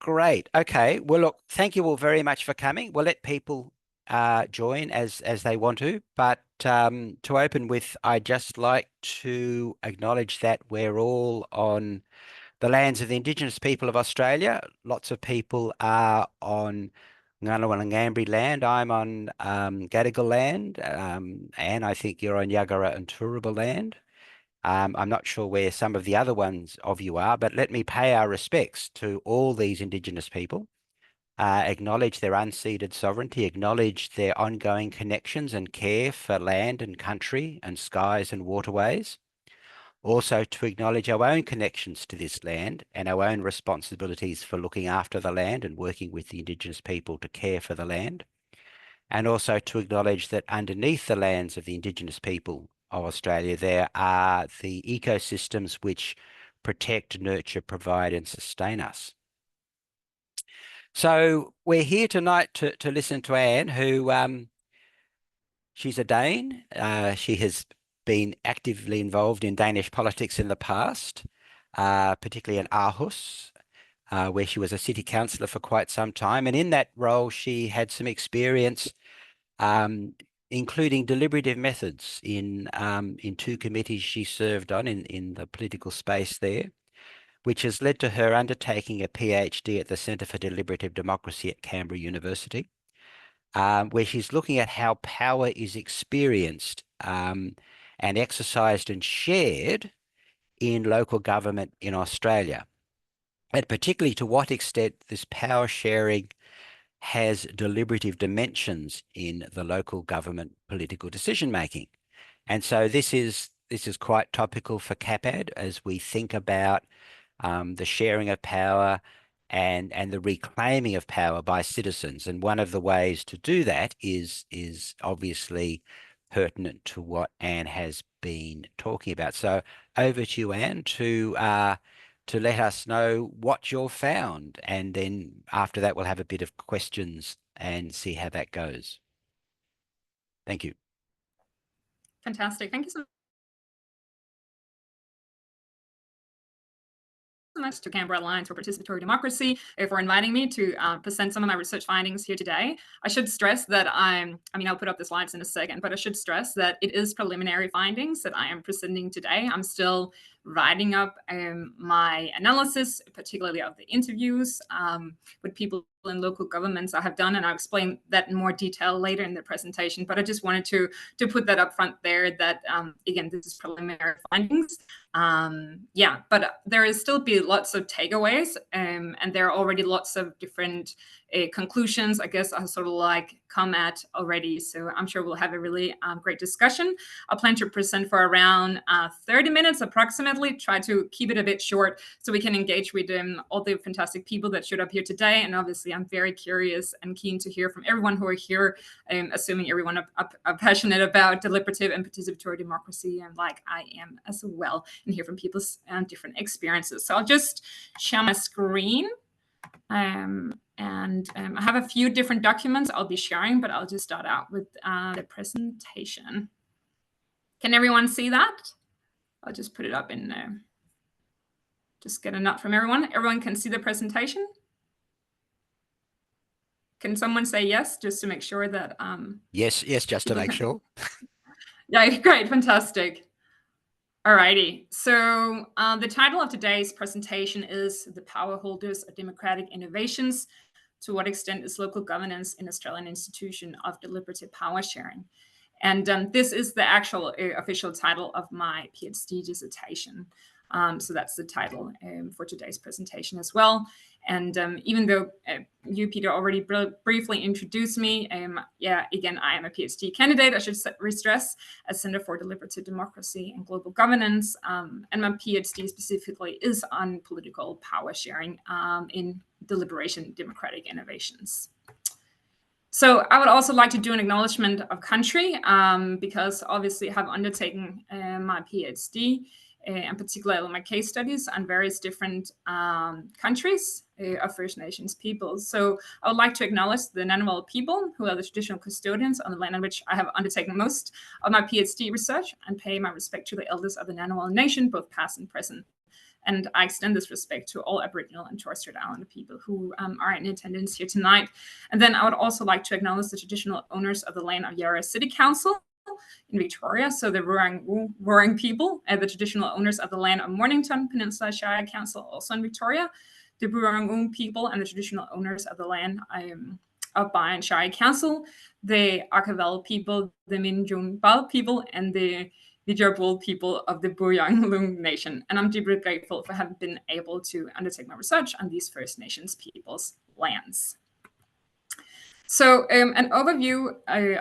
Great. Okay. Well, look, thank you all very much for coming. We'll let people join as they want to, but to open with, I'd just like to acknowledge that we're all on the lands of the Indigenous people of Australia. Lots of people are on Ngunnawal and Ngambri land. I'm on Gadigal land, and I think you're on Yagara and Turrbal land. I'm not sure where some of the other ones of you are, but let me pay our respects to all these Indigenous people, acknowledge their unceded sovereignty, acknowledge their ongoing connections and care for land and country and skies and waterways. Also to acknowledge our own connections to this land and our own responsibilities for looking after the land and working with the Indigenous people to care for the land. And also to acknowledge that underneath the lands of the Indigenous people of Australia, there are the ecosystems which protect, nurture, provide, and sustain us. So we're here tonight to listen to Anne, who she's a Dane. She has been actively involved in Danish politics in the past, particularly in Aarhus, where she was a city councillor for quite some time. And in that role, she had some experience, including deliberative methods in two committees she served on in the political space there, which has led to her undertaking a PhD at the Centre for Deliberative Democracy at Canberra University, where she's looking at how power is experienced and exercised and shared in local government in Australia, and particularly to what extent this power sharing has deliberative dimensions in the local government political decision making. And so this is quite topical for CAPaD as we think about the sharing of power and the reclaiming of power by citizens. And one of the ways to do that is obviously pertinent to what Anne has been talking about. So over to you, Anne, to let us know what you've found. And then after that, we'll have a bit of questions and see how that goes. Thank you. Fantastic. Thank you so much to Canberra Alliance for Participatory Democracy for inviting me to present some of my research findings here today. I should stress that I'll put up the slides in a second, but I should stress that it is preliminary findings that I am presenting today. I'm still writing up my analysis, particularly of the interviews with people in local governments I have done, and I'll explain that in more detail later in the presentation. But I just wanted to put that up front there that, again, this is preliminary findings. But there is still be lots of takeaways, and there are already lots of different conclusions, I guess, I sort of like come at already. So I'm sure we'll have a really great discussion. I plan to present for around 30 minutes approximately, try to keep it a bit short so we can engage with all the fantastic people that showed up here today. And obviously, I'm very curious and keen to hear from everyone who are here, assuming everyone are passionate about deliberative and participatory democracy, and like I am as well, and hear from people's different experiences. So I'll just share my screen. I have a few different documents I'll be sharing, but I'll just start out with the presentation. Can everyone see that? I'll just put it up in there. Just get a nod from everyone. Everyone can see the presentation? Can someone say yes, just to make sure that... Yes, just to make sure. Yeah, great, fantastic. Alrighty, so the title of today's presentation is The Power Holders of Democratic Innovations. To what extent is local governance an Australian institution of deliberative power sharing? And this is the actual official title of my PhD dissertation. So that's the title for today's presentation as well. And even though you, Peter, already briefly introduced me, again, I am a PhD candidate, I should stress, at Centre for Deliberative Democracy and Global Governance. And my PhD specifically is on political power sharing in deliberation democratic innovations. So I would also like to do an acknowledgement of country, because obviously I have undertaken my PhD and particularly my case studies on various different countries of First Nations peoples. So I would like to acknowledge the Ngunnawal people, who are the traditional custodians on the land on which I have undertaken most of my PhD research, and pay my respect to the elders of the Ngunnawal Nation, both past and present. And I extend this respect to all Aboriginal and Torres Strait Islander people who are in attendance here tonight. And then I would also like to acknowledge the traditional owners of the land of Yarra City Council in Victoria, so the Wurrung people, the traditional owners of the land of Mornington Peninsula Shire Council, also in Victoria, the Wurrung people, and the traditional owners of the land of Byron Shire Council, the Akavela people, the Minjungbal people, and the Vidyarbul people of the Burjang Nation. And I'm deeply grateful for having been able to undertake my research on these First Nations peoples' lands. So an overview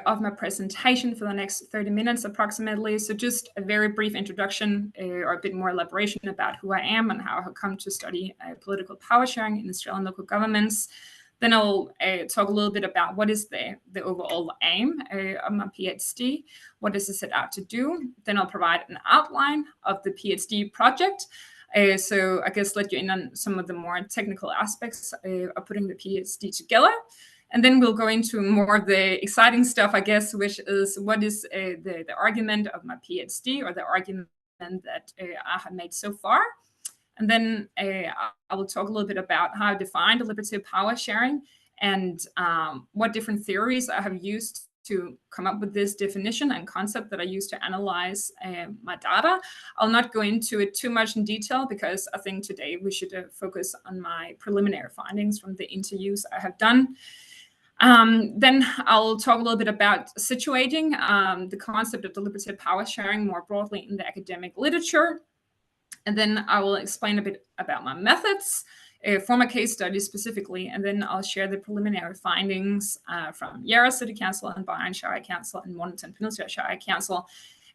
of my presentation for the next 30 minutes approximately. So just a very brief introduction or a bit more elaboration about who I am and how I have come to study political power sharing in Australian local governments. Then I'll talk a little bit about what is the overall aim of my PhD, what does it set out to do. Then I'll provide an outline of the PhD project. So I guess let you in on some of the more technical aspects of putting the PhD together. And then we'll go into more of the exciting stuff, I guess, which is what is the argument of my PhD, or the argument that I have made so far. And then I will talk a little bit about how I define deliberative power sharing and what different theories I have used to come up with this definition and concept that I use to analyze my data. I'll not go into it too much in detail because I think today we should focus on my preliminary findings from the interviews I have done. Then I'll talk a little bit about situating the concept of deliberative power sharing more broadly in the academic literature. And then I will explain a bit about my methods for my case study specifically. And then I'll share the preliminary findings from Yarra City Council and Byron Shire Council and Mornington Peninsula Shire Council.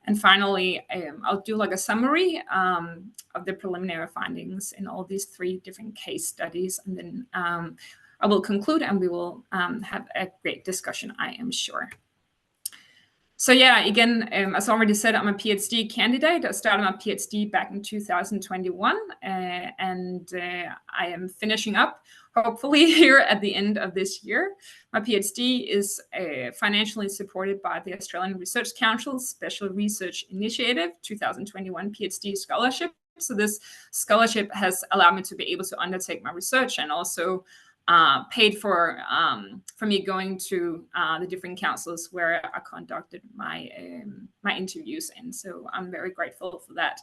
And finally, I'll do like a summary of the preliminary findings in all these 3 different case studies. And then I will conclude and we will have a great discussion, I am sure. So yeah, again, as already said, I'm a PhD candidate. I started my PhD back in 2021, and I am finishing up, hopefully, here at the end of this year. My PhD is financially supported by the Australian Research Council's Special Research Initiative 2021 PhD Scholarship. So this scholarship has allowed me to be able to undertake my research and also paid for me going to the different councils where I conducted my interviews in. So I'm very grateful for that.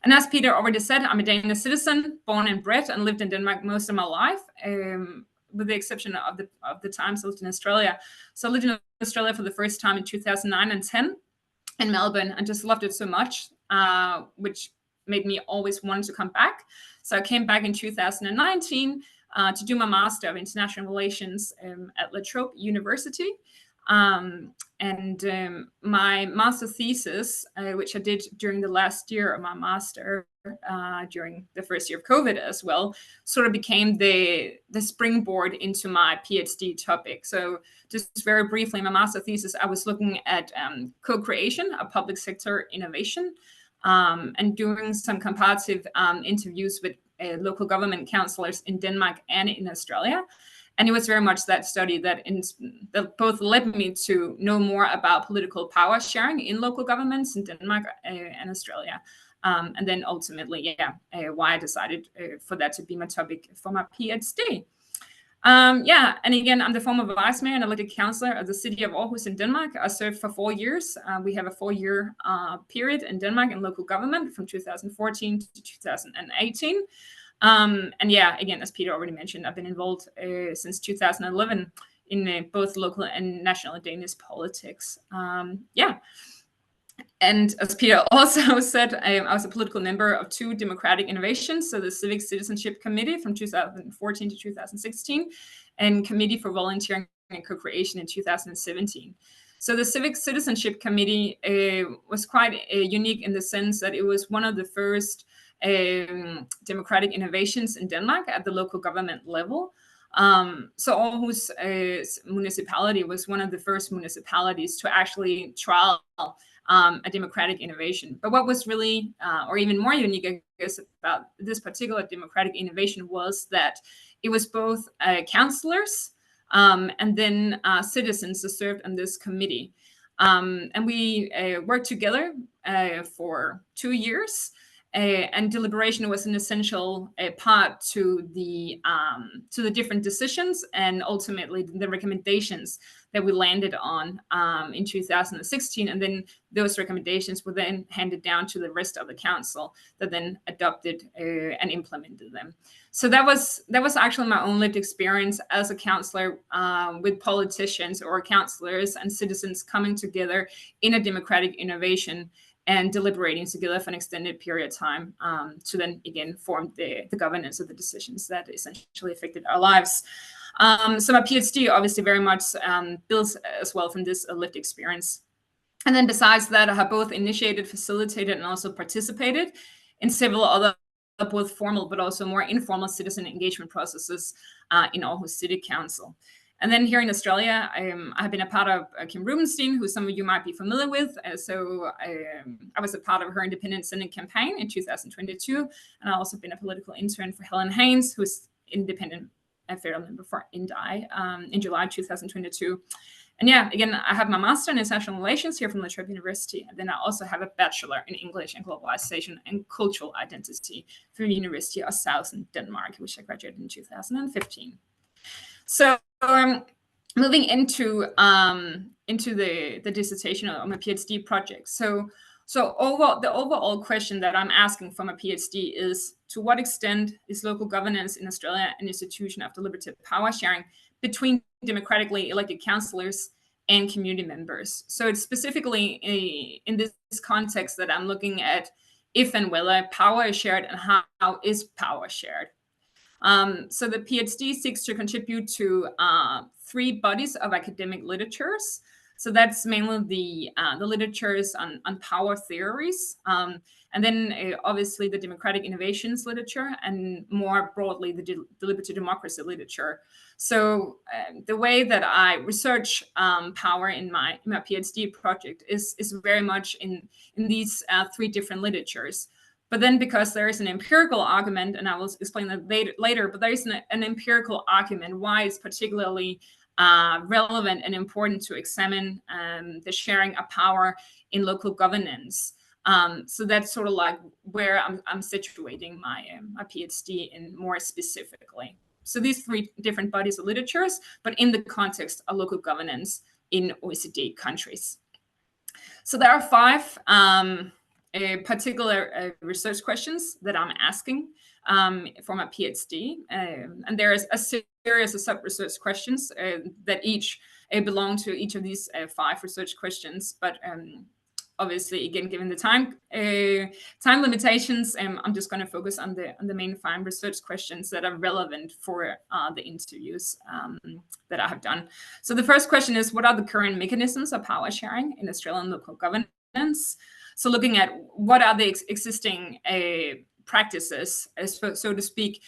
And as Peter already said, I'm a Danish citizen, born and bred, and lived in Denmark most of my life, with the exception of the times I lived in Australia. So I lived in Australia for the first time in 2009 and 10 in Melbourne, and just loved it so much, which made me always want to come back. So I came back in 2019 to do my Master of International Relations at La Trobe University. My master thesis, which I did during the last year of my master, during the first year of COVID as well, sort of became the springboard into my PhD topic. So just very briefly, my master thesis, I was looking at co-creation of public sector innovation, and doing some comparative interviews with local government councillors in Denmark and in Australia. And it was very much that study that both led me to know more about political power sharing in local governments in Denmark and Australia. And then ultimately, why I decided for that to be my topic for my PhD. And again, I'm the former vice mayor and elected councillor of the city of Aarhus in Denmark. I served for 4 years. We have a 4-year period in Denmark in local government from 2014 to 2018. Again, as Peter already mentioned, I've been involved since 2011 in both local and national Danish politics. And as Peter also said, I was a political member of 2 democratic innovations, so the Civic Citizenship Committee from 2014 to 2016, and Committee for Volunteering and Co-creation in 2017. So the Civic Citizenship Committee was quite unique in the sense that it was one of the first democratic innovations in Denmark at the local government level. So Aarhus municipality was one of the first municipalities to actually trial a democratic innovation. But what was really, or even more unique, I guess, about this particular democratic innovation was that it was both councillors and then citizens that served on this committee. And we worked together for 2 years. and deliberation was an essential part to the different decisions and ultimately the recommendations that we landed on in 2016. And then those recommendations were then handed down to the rest of the council that then adopted and implemented them. So that was actually my own lived experience as a councillor with politicians or councillors and citizens coming together in a democratic innovation and deliberating together for an extended period of time to then again form the governance of the decisions that essentially affected our lives. So my PhD obviously very much builds as well from this lived experience. And then besides that, I have both initiated, facilitated, and also participated in several other both formal but also more informal citizen engagement processes in Aarhus City Council. And then here in Australia, I have been a part of Kim Rubenstein, who some of you might be familiar with. So I was a part of her independent Senate campaign in 2022. And I also been a political intern for Helen Haynes, who's independent federal member for INDI in July 2022. And yeah, again, I have my master in international relations here from La Trobe University. And then I also have a bachelor in English and globalization and cultural identity from the University of Southern Denmark, which I graduated in 2015. So moving into the dissertation of my PhD project. So the overall question that I'm asking from a PhD is, to what extent is local governance in Australia an institution of deliberative power sharing between democratically elected councillors and community members? So it's specifically in this context that I'm looking at if and whether power is shared and how is power shared. So the PhD seeks to contribute to 3 bodies of academic literatures. So that's mainly the literatures on power theories, and then obviously the democratic innovations literature, and more broadly the deliberative democracy literature. So the way that I research power in my PhD project is very much in these 3 different literatures. But then because there is an empirical argument, and I will explain that later, but there is an empirical argument why it's particularly relevant and important to examine the sharing of power in local governance. So that's sort of like where I'm situating my PhD in more specifically. So these 3 different bodies of literatures, but in the context of local governance in OECD countries. So there are 5 particular research questions that I'm asking for my PhD. And there is a series of sub-research questions that each belong to each of these 5 research questions. But obviously, again, given the time limitations, I'm just going to focus on the main 5 research questions that are relevant for the interviews that I have done. So the first question is, what are the current mechanisms of power sharing in Australian local governance? So looking at what are the existing practices, so to speak,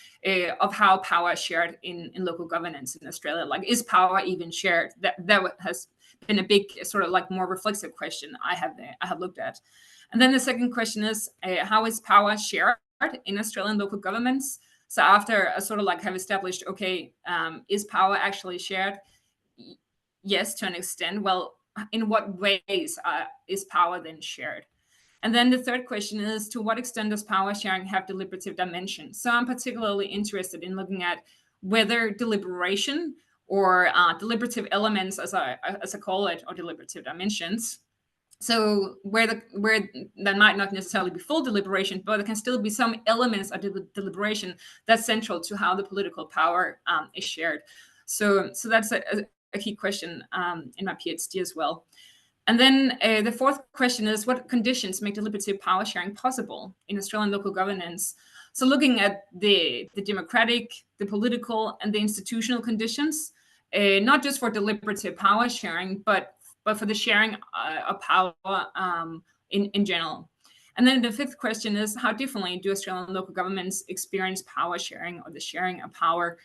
of how power is shared in local governance in Australia. Like, is power even shared? That has been a big sort of like more reflexive question I have looked at. And then the second question is, how is power shared in Australian local governments? So after I sort of like have established, okay, is power actually shared? Yes, to an extent. Well, in what ways is power then shared? And then the third question is, to what extent does power sharing have deliberative dimension? So I'm particularly interested in looking at whether deliberation or deliberative elements, as I call it, or deliberative dimensions. So where that might not necessarily be full deliberation, but there can still be some elements of deliberation that's central to how the political power is shared. So that's a key question in my PhD as well. And then the fourth question is, what conditions make deliberative power sharing possible in Australian local governance? So looking at the democratic, the political, and the institutional conditions, not just for deliberative power sharing, but for the sharing of power in general. And then the fifth question is, how differently do Australian local governments experience power sharing or the sharing of power?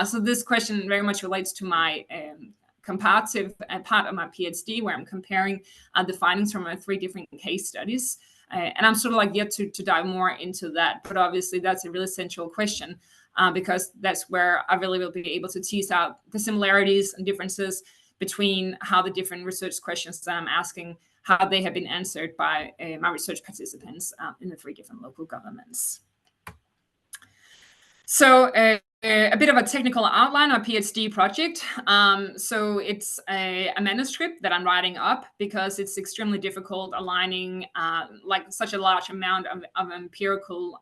So this question very much relates to my comparative part of my PhD, where I'm comparing the findings from 3 different case studies. And I'm sort of like yet to dive more into that. But obviously, that's a really central question because that's where I really will be able to tease out the similarities and differences between how the different research questions that I'm asking, how they have been answered by my research participants in the 3 different local governments. So a bit of a technical outline of PhD project. So it's a manuscript that I'm writing up because it's extremely difficult aligning like such a large amount of empirical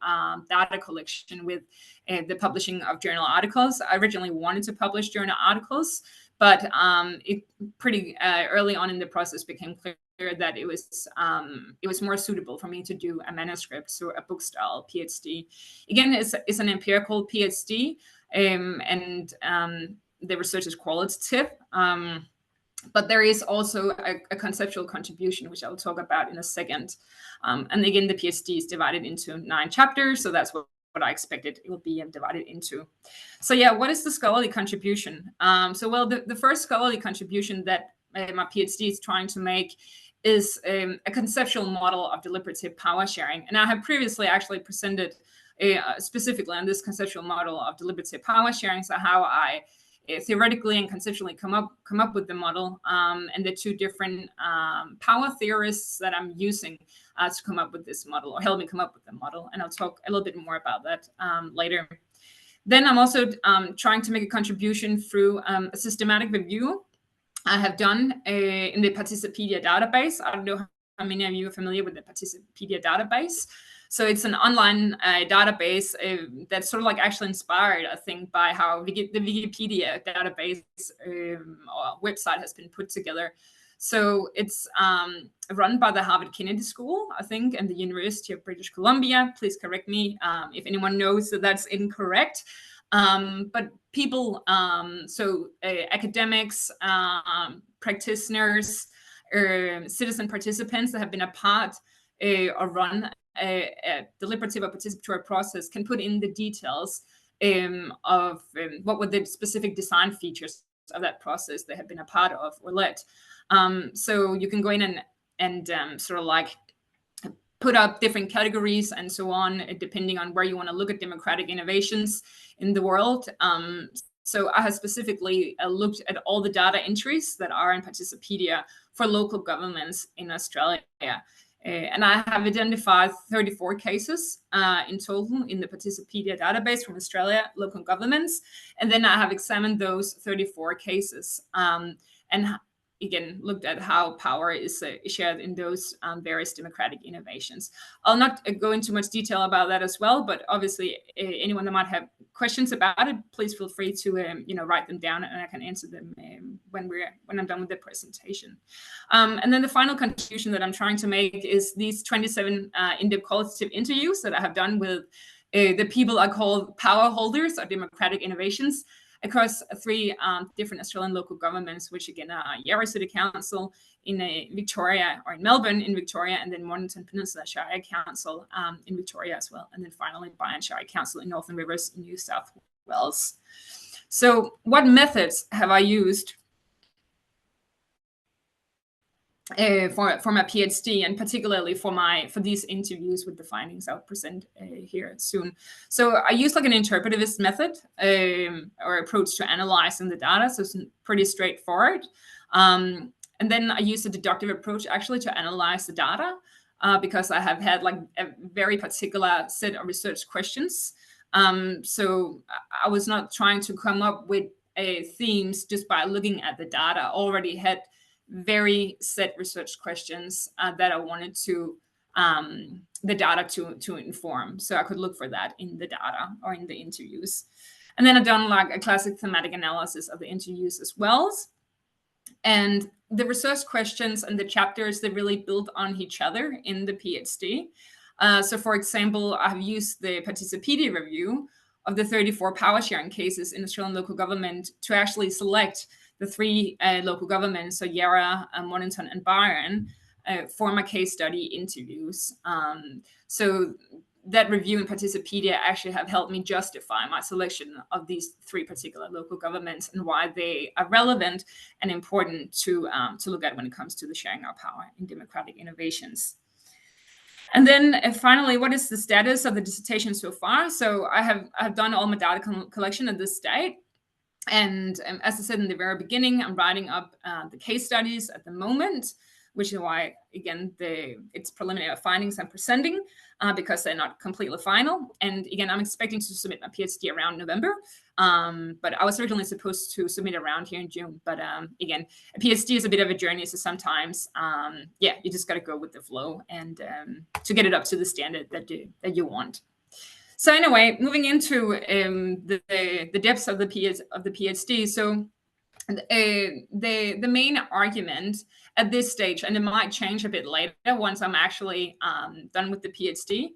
data collection with the publishing of journal articles. I originally wanted to publish journal articles, but it pretty early on in the process became clear that it was more suitable for me to do a manuscript, so a book style PhD. Again, it's an empirical PhD, and the research is qualitative, but there is also a conceptual contribution, which I'll talk about in a second. And again, the PhD is divided into 9 chapters, so that's what I expected it will be divided into. So yeah, what is the scholarly contribution? Well, the first scholarly contribution that my PhD is trying to make is a conceptual model of deliberative power sharing. And I have previously actually presented specifically on this conceptual model of deliberative power sharing, so how I theoretically and conceptually come up with the model, and the 2 different power theorists that I'm using to come up with this model, or help me come up with the model. And I'll talk a little bit more about that later. Then I'm also trying to make a contribution through a systematic review I have done in the Participedia database. I don't know how many of you are familiar with the Participedia database. So it's an online database that's sort of like actually inspired, I think, by how the Wikipedia database or website has been put together. So it's run by the Harvard Kennedy School, I think, and the University of British Columbia. Please correct me if anyone knows that that's incorrect. But people, academics, practitioners, citizen participants that have been a part or run a deliberative or participatory process can put in the details of what were the specific design features of that process they have been a part of or led. So you can go in and sort of like put up different categories and so on, depending on where you want to look at democratic innovations in the world. So I have specifically looked at all the data entries that are in Participedia for local governments in Australia. And I have identified 34 cases in total in the Participedia database from Australia, local governments. And then I have examined those 34 cases and again, looked at how power is shared in those various democratic innovations. I'll not go into much detail about that as well, but obviously anyone that might have questions about it, please feel free to write them down, and I can answer them when I'm done with the presentation. And then the final contribution that I'm trying to make is these 27 in-depth qualitative interviews that I have done with the people I call power holders of democratic innovations across 3 different Australian local governments, which again are Yarra City Council in Victoria, or in Melbourne in Victoria, and then Mornington Peninsula Shire Council in Victoria as well, and then finally Byron Shire Council in Northern Rivers in New South Wales. So what methods have I used for my PhD, and particularly for these interviews with the findings I'll present here soon? So I use like an interpretivist method or approach to analyzing the data, so it's pretty straightforward. And then I use a deductive approach actually to analyze the data because I have had like a very particular set of research questions. So I was not trying to come up with themes just by looking at the data. I already had very set research questions that I wanted to the data to inform, so I could look for that in the data or in the interviews. And then I've done like a classic thematic analysis of the interviews as well. And the research questions and the chapters, they really build on each other in the PhD. So for example, I've used the Participedia review of the 34 power sharing cases in Australian local government to actually select the 3 local governments, so Yarra, Mornington, and Byron, for my case study interviews. So that review in Participedia actually have helped me justify my selection of these 3 particular local governments and why they are relevant and important to look at when it comes to the sharing of power in democratic innovations. And then finally, what is the status of the dissertation so far? So I have done all my data collection at this stage. And as I said in the very beginning, I'm writing up the case studies at the moment. which is why, again, it's preliminary findings I'm presenting because they're not completely final. And again, I'm expecting to submit my PhD around November, but I was originally supposed to submit around here in June. But again, a PhD is a bit of a journey, so sometimes, yeah, you just got to go with the flow and to get it up to the standard that you want. So anyway, moving into the depths of the PhD. So the main argument at this stage, and it might change a bit later once I'm actually done with the PhD,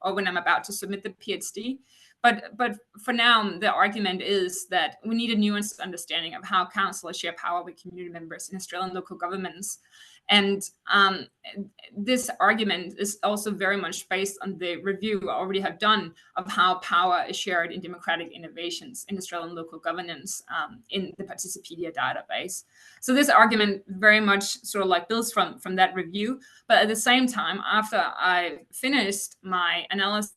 or when I'm about to submit the PhD. But for now, the argument is that we need a nuanced understanding of how councillors share power with community members in Australian local governments. And this argument is also very much based on the review I already have done of how power is shared in democratic innovations in Australian local governance in the Participedia database. So this argument very much sort of like builds from that review. But at the same time, after I finished my analysis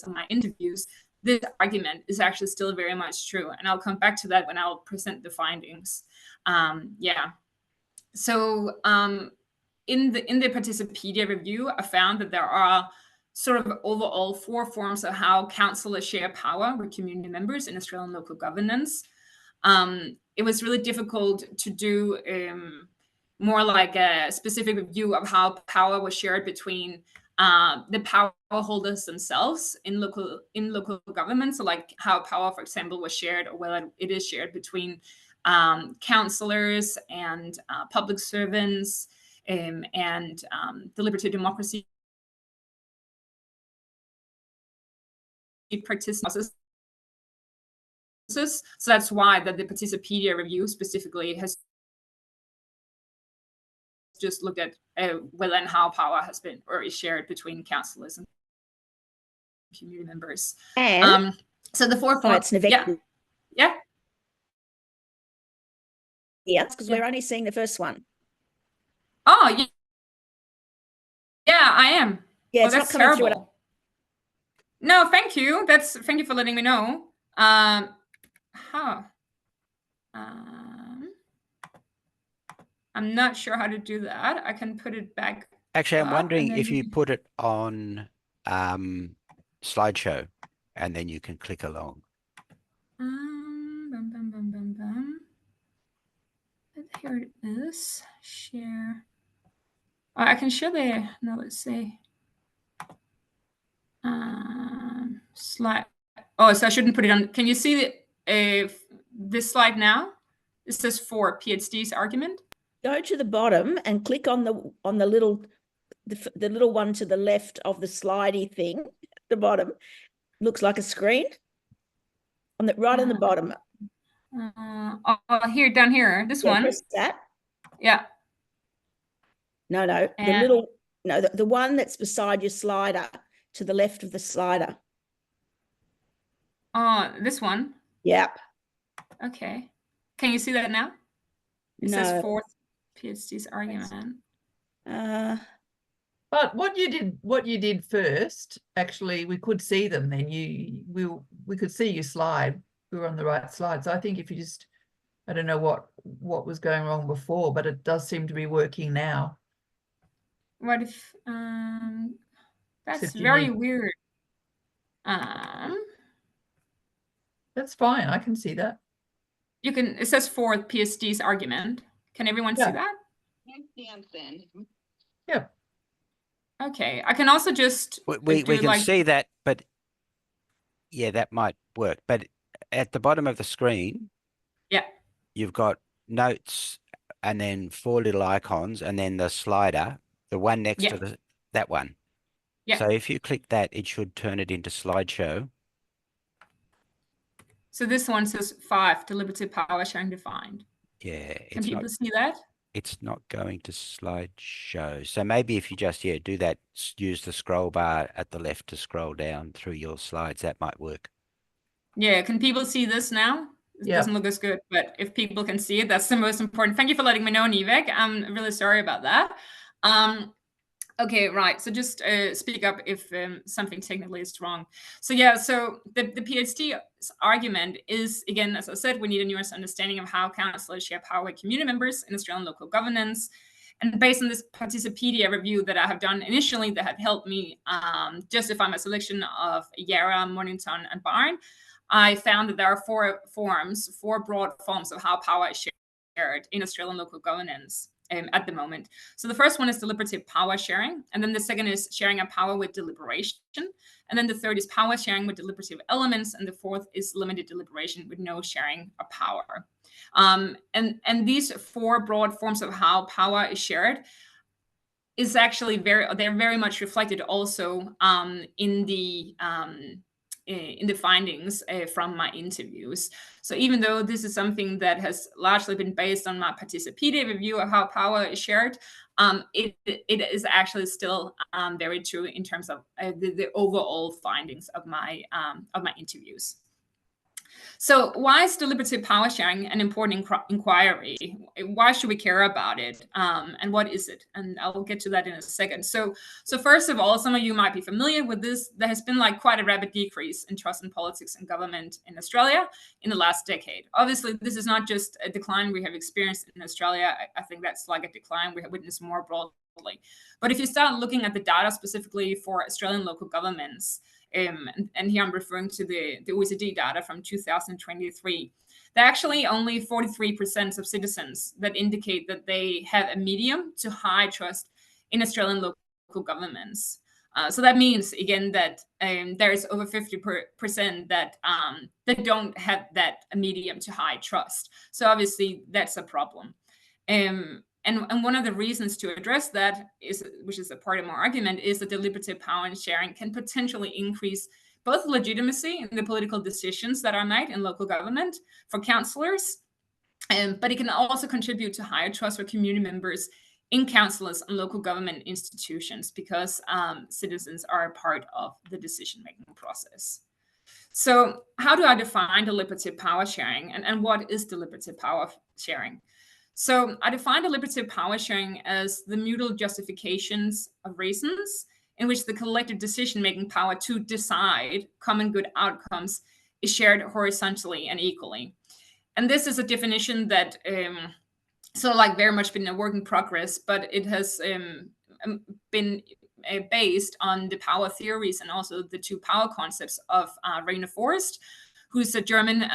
of my interviews, this argument is actually still very much true. And I'll come back to that when I'll present the findings. Yeah. So in the Participedia review, I found that there are sort of overall 4 forms of how councillors share power with community members in Australian local governance. It was really difficult to do more like a specific review of how power was shared between the power holders themselves in local government. So like how power, for example, was shared, or whether it is shared between councillors and public servants and deliberative democracy participants. So that's why that the Participedia review specifically has just looked at whether and how power has been or is shared between councillors and community members. And so the 4 forms, yeah. Yeah, because we're only seeing the first one. Oh, yeah, I am. Yeah, it's that's not coming terrible. Through. No, thank you. Thank you for letting me know. I'm not sure how to do that. I can put it back. Actually, I'm wondering if you put it on slideshow, and then you can click along. Here it is. Share. Oh, I can share the. No, let's see. Slide. Oh, so I shouldn't put it on. Can you see this slide now? It says for PhD's argument. Go to the bottom and click on the little one to the left of the slidey thing at the bottom. Looks like a screen. On the right on the bottom. Here, down here. This one. Press that. Yeah. No. The one that's beside your slider, to the left of the slider. Oh, this one? Yep. Okay. Can you see that now? It says fourth PhD's argument. But what you did first, actually, we could see them. Then we could see your slide. We were on the right slide. So I think if you just, I don't know what was going wrong before, but it does seem to be working now. What if that's very weird. That's fine. I can see that. You can. It says fourth PhD's argument. Can everyone see that? Yeah. Okay. I can also just we can see that, but yeah, that might work. But at the bottom of the screen, yeah, you've got notes and then 4 little icons, and then the slider, the one next to that one. Yeah. So if you click that, it should turn it into slideshow. So this one says 5, deliberative power sharing defined. Yeah. Can people see that? It's not going to slideshow. So maybe if you just, do that, use the scroll bar at the left to scroll down through your slides, that might work. Yeah. Can people see this now? It doesn't look as good, but if people can see it, that's the most important. Thank you for letting me know, Nivek. I'm really sorry about that. Okay, right. So just speak up if something technically is wrong. So yeah, so the PhD argument is, again, as I said, we need a nuanced understanding of how councillors share power with community members in Australian local governance. And based on this Participedia review that I have done initially that had helped me justify my selection of Yarra, Mornington, and Barn, I found that there are four broad forms of how power is shared in Australian local governance at the moment. So the first one is deliberative power sharing, and then the second is sharing of power with deliberation, and then the third is power sharing with deliberative elements, and the fourth is limited deliberation with no sharing of power. And these four broad forms of how power is shared is actually they're very much reflected also in the findings from my interviews. So even though this is something that has largely been based on my Participedia review of how power is shared, it is actually still very true in terms of the overall findings of my interviews. So why is deliberative power sharing an important inquiry? Why should we care about it? And what is it? And I'll get to that in a second. So first of all, some of you might be familiar with this. There has been like quite a rapid decrease in trust in politics and government in Australia in the last decade. Obviously, this is not just a decline we have experienced in Australia. I think that's like a decline we have witnessed more broadly. But if you start looking at the data specifically for Australian local governments, and here I'm referring to the OECD data from 2023. There are actually only 43% of citizens that indicate that they have a medium to high trust in Australian local governments. So that means, again, that there's over 50% that don't have that medium to high trust. So obviously, that's a problem. And one of the reasons to address that is, which is a part of my argument, is that deliberative power sharing can potentially increase both legitimacy in the political decisions that are made in local government for councillors, but it can also contribute to higher trust for community members in councillors and local government institutions, because citizens are a part of the decision-making process. So how do I define deliberative power sharing, and what is deliberative power sharing? So I define deliberative power sharing as the mutual justifications of reasons in which the collective decision-making power to decide common good outcomes is shared horizontally and equally. And this is a definition that very much been a work in progress, but it has been based on the power theories and also the two power concepts of Rainer Forst, who's a German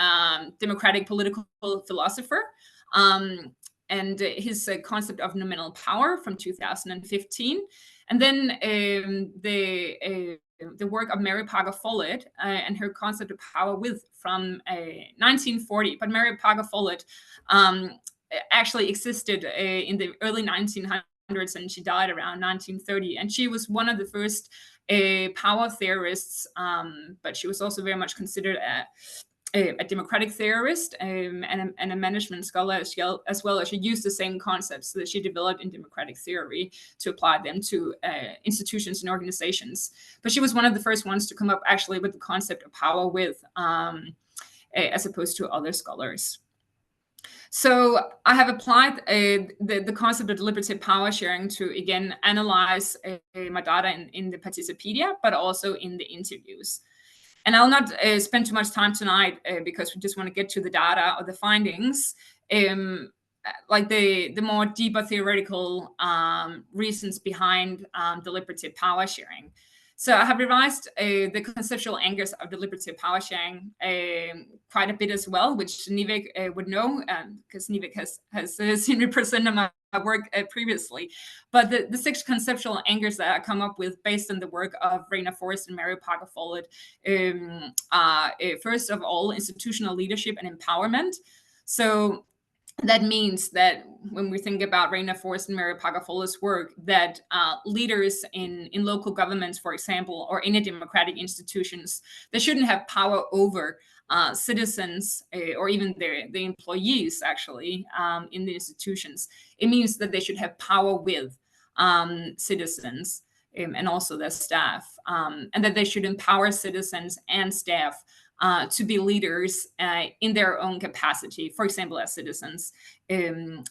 democratic political philosopher. And his concept of nominal power from 2015, and then the work of Mary Parker Follett and her concept of power with from 1940. But Mary Parker Follett actually existed in the early 1900s, and she died around 1930. And she was one of the first power theorists, but she was also very much considered a democratic theorist and a management scholar as well as she used the same concepts that she developed in democratic theory to apply them to institutions and organizations. But she was one of the first ones to come up actually with the concept of power with, as opposed to other scholars. So I have applied the concept of deliberative power sharing to, again, analyze my data in the Participedia, but also in the interviews. And I'll not spend too much time tonight because we just want to get to the data or the findings, like the more deeper theoretical reasons behind deliberative power sharing. So I have revised the conceptual anchors of deliberative power sharing quite a bit as well, which Nivek would know, because Nivek has seen me present on my work previously. But the 6 conceptual anchors that I come up with based on the work of Rainer Forst and Mary Parker Follett are, first of all, institutional leadership and empowerment. So that means that when we think about Rainer Forst and Mary Parker Follett's work, that leaders in local governments, for example, or in democratic institutions, they shouldn't have power over citizens or even the employees, actually, in the institutions. It means that they should have power with citizens and also their staff, and that they should empower citizens and staff to be leaders in their own capacity, for example, as citizens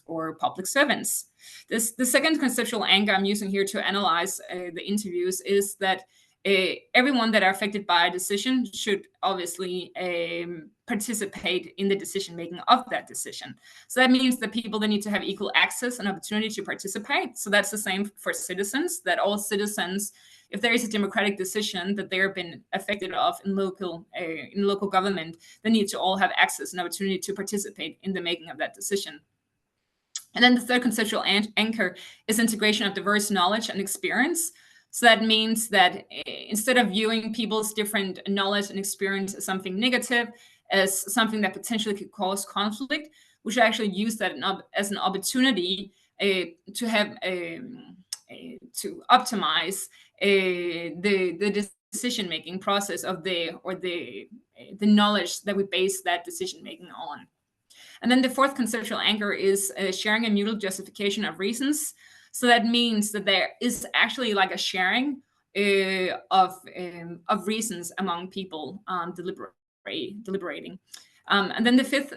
or public servants. The second conceptual anchor I'm using here to analyze the interviews is that everyone that are affected by a decision should obviously participate in the decision making of that decision. So that means that people, they need to have equal access and opportunity to participate. So that's the same for citizens, that all citizens, if there is a democratic decision that they've been affected of in local government, they need to all have access and opportunity to participate in the making of that decision. And then the third conceptual anchor is integration of diverse knowledge and experience. So that means that instead of viewing people's different knowledge and experience as something negative, as something that potentially could cause conflict, we should actually use that as an opportunity to have to optimize the decision-making process of the knowledge that we base that decision-making on. And then the fourth conceptual anchor is sharing and mutual justification of reasons. So that means that there is actually like a sharing of reasons among people deliberating. And then the fifth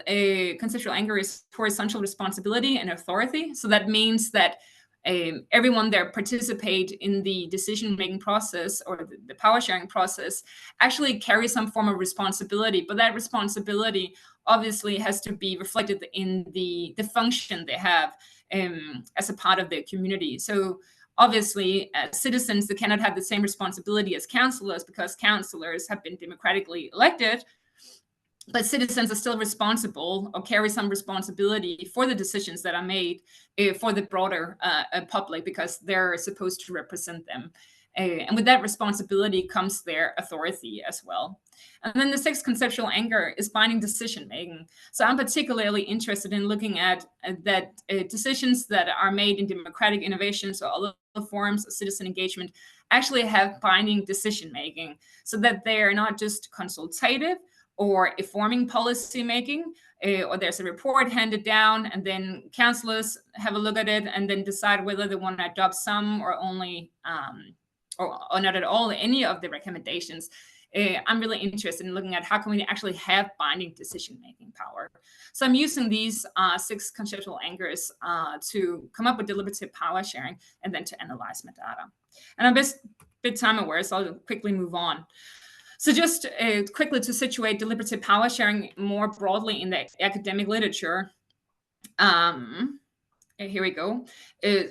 conceptual anchor is horizontal responsibility and authority. So that means that everyone there participate in the decision-making process or the power sharing process actually carry some form of responsibility, but that responsibility obviously has to be reflected in the function they have as a part of their community. So obviously, as citizens, they cannot have the same responsibility as councillors because councillors have been democratically elected, but citizens are still responsible or carry some responsibility for the decisions that are made for the broader public because they're supposed to represent them. And with that responsibility comes their authority as well. And then the sixth conceptual anchor is binding decision making. So I'm particularly interested in looking at that decisions that are made in democratic innovations or other forms of citizen engagement actually have binding decision making, so that they are not just consultative or informing policy making, or there's a report handed down and then councillors have a look at it and then decide whether they want to adopt some or only or not at all any of the recommendations. I'm really interested in looking at how can we actually have binding decision-making power. So I'm using these 6 conceptual anchors to come up with deliberative power sharing and then to analyze my data. And I'm a bit time aware, so I'll quickly move on. So just quickly to situate deliberative power sharing more broadly in the academic literature. Here we go.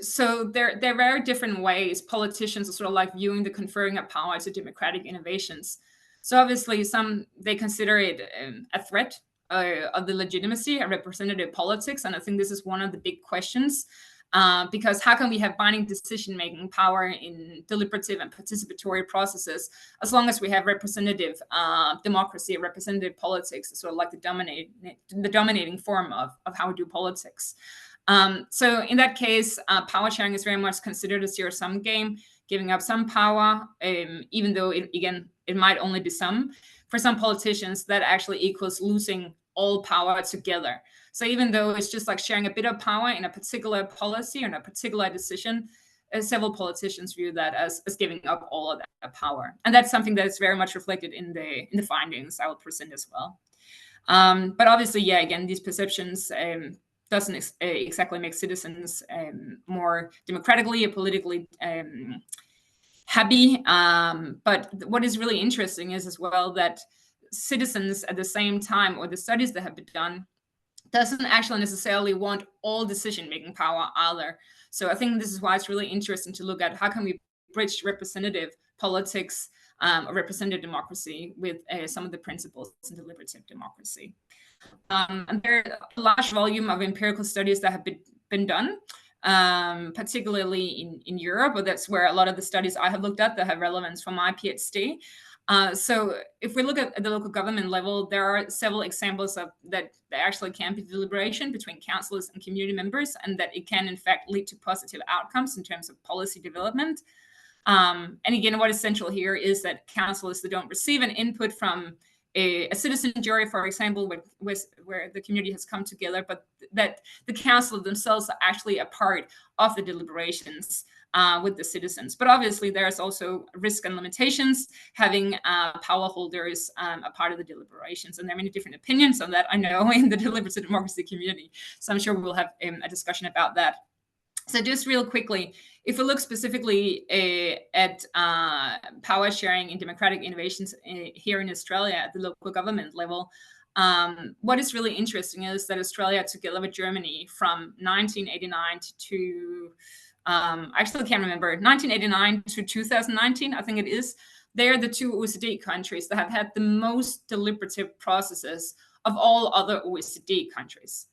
So there are very different ways politicians are sort of like viewing the conferring of power to democratic innovations. So obviously they consider it a threat of the legitimacy of representative politics. And I think this is one of the big questions. Because how can we have binding decision-making power in deliberative and participatory processes as long as we have representative democracy, representative politics, sort of like the dominating form of how we do politics. So in that case, power sharing is very much considered a zero-sum game, giving up some power, even though it might only be some. For some politicians, that actually equals losing all power together. So even though it's just like sharing a bit of power in a particular policy or in a particular decision, several politicians view that as giving up all of that power. And that's something that is very much reflected in the findings I will present as well. But obviously, yeah, again, these perceptions doesn't exactly make citizens more democratically or politically happy. But what is really interesting is as well that citizens at the same time, or the studies that have been done, doesn't actually necessarily want all decision-making power either. So I think this is why it's really interesting to look at how can we bridge representative politics or representative democracy with some of the principles in deliberative democracy. And there are a large volume of empirical studies that have been done, particularly in Europe, but that's where a lot of the studies I have looked at that have relevance for my PhD. So if we look at the local government level, there are several examples of that there actually can be deliberation between councillors and community members, and that it can in fact lead to positive outcomes in terms of policy development. And again, what is central here is that councillors that don't receive an input from a citizen jury, for example, where the community has come together, but that the council themselves are actually a part of the deliberations with the citizens. But obviously, there's also risk and limitations having power holders a part of the deliberations. And there are many different opinions on that, I know, in the deliberative democracy community. So I'm sure we'll have a discussion about that. So just real quickly, if we look specifically at power sharing in democratic innovations here in Australia at the local government level, what is really interesting is that Australia, together with Germany, from 1989 to I actually can't remember, 1989 to 2019, I think it is. They're the two OECD countries that have had the most deliberative processes of all other OECD countries.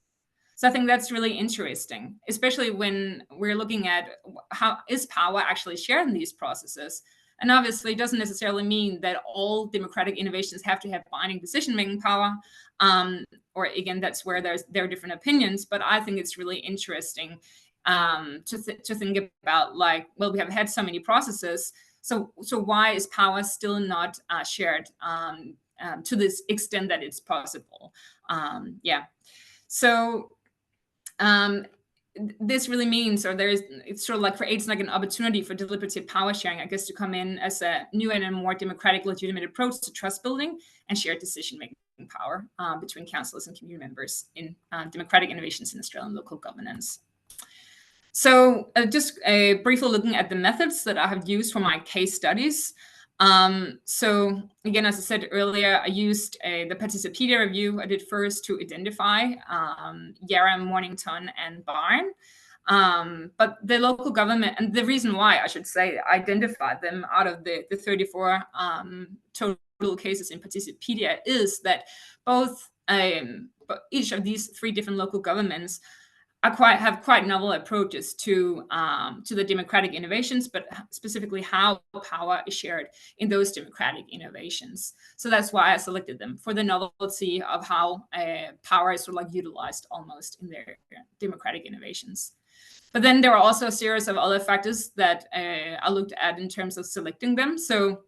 So I think that's really interesting, especially when we're looking at how is power actually shared in these processes. And obviously, it doesn't necessarily mean that all democratic innovations have to have binding decision-making power. Or again, that's where there are different opinions. But I think it's really interesting to think about, like, well, we have had so many processes. So why is power still not shared to this extent that it's possible? Yeah. So this really means, or it's sort of like creates like an opportunity for deliberative power sharing, I guess, to come in as a new and a more democratic, legitimate approach to trust building and shared decision-making power between councillors and community members in democratic innovations in Australian local governance. So just briefly looking at the methods that I have used for my case studies. So again, as I said earlier, I used the Participedia review I did first to identify Yarra, Mornington, and Barn. But the local government, and the reason why I should say I identified them out of the 34 total cases in Participedia is that both each of these three different local governments have quite novel approaches to the democratic innovations, but specifically how power is shared in those democratic innovations. So that's why I selected them, for the novelty of how power is sort of like utilized almost in their democratic innovations. But then there are also a series of other factors that I looked at in terms of selecting them. So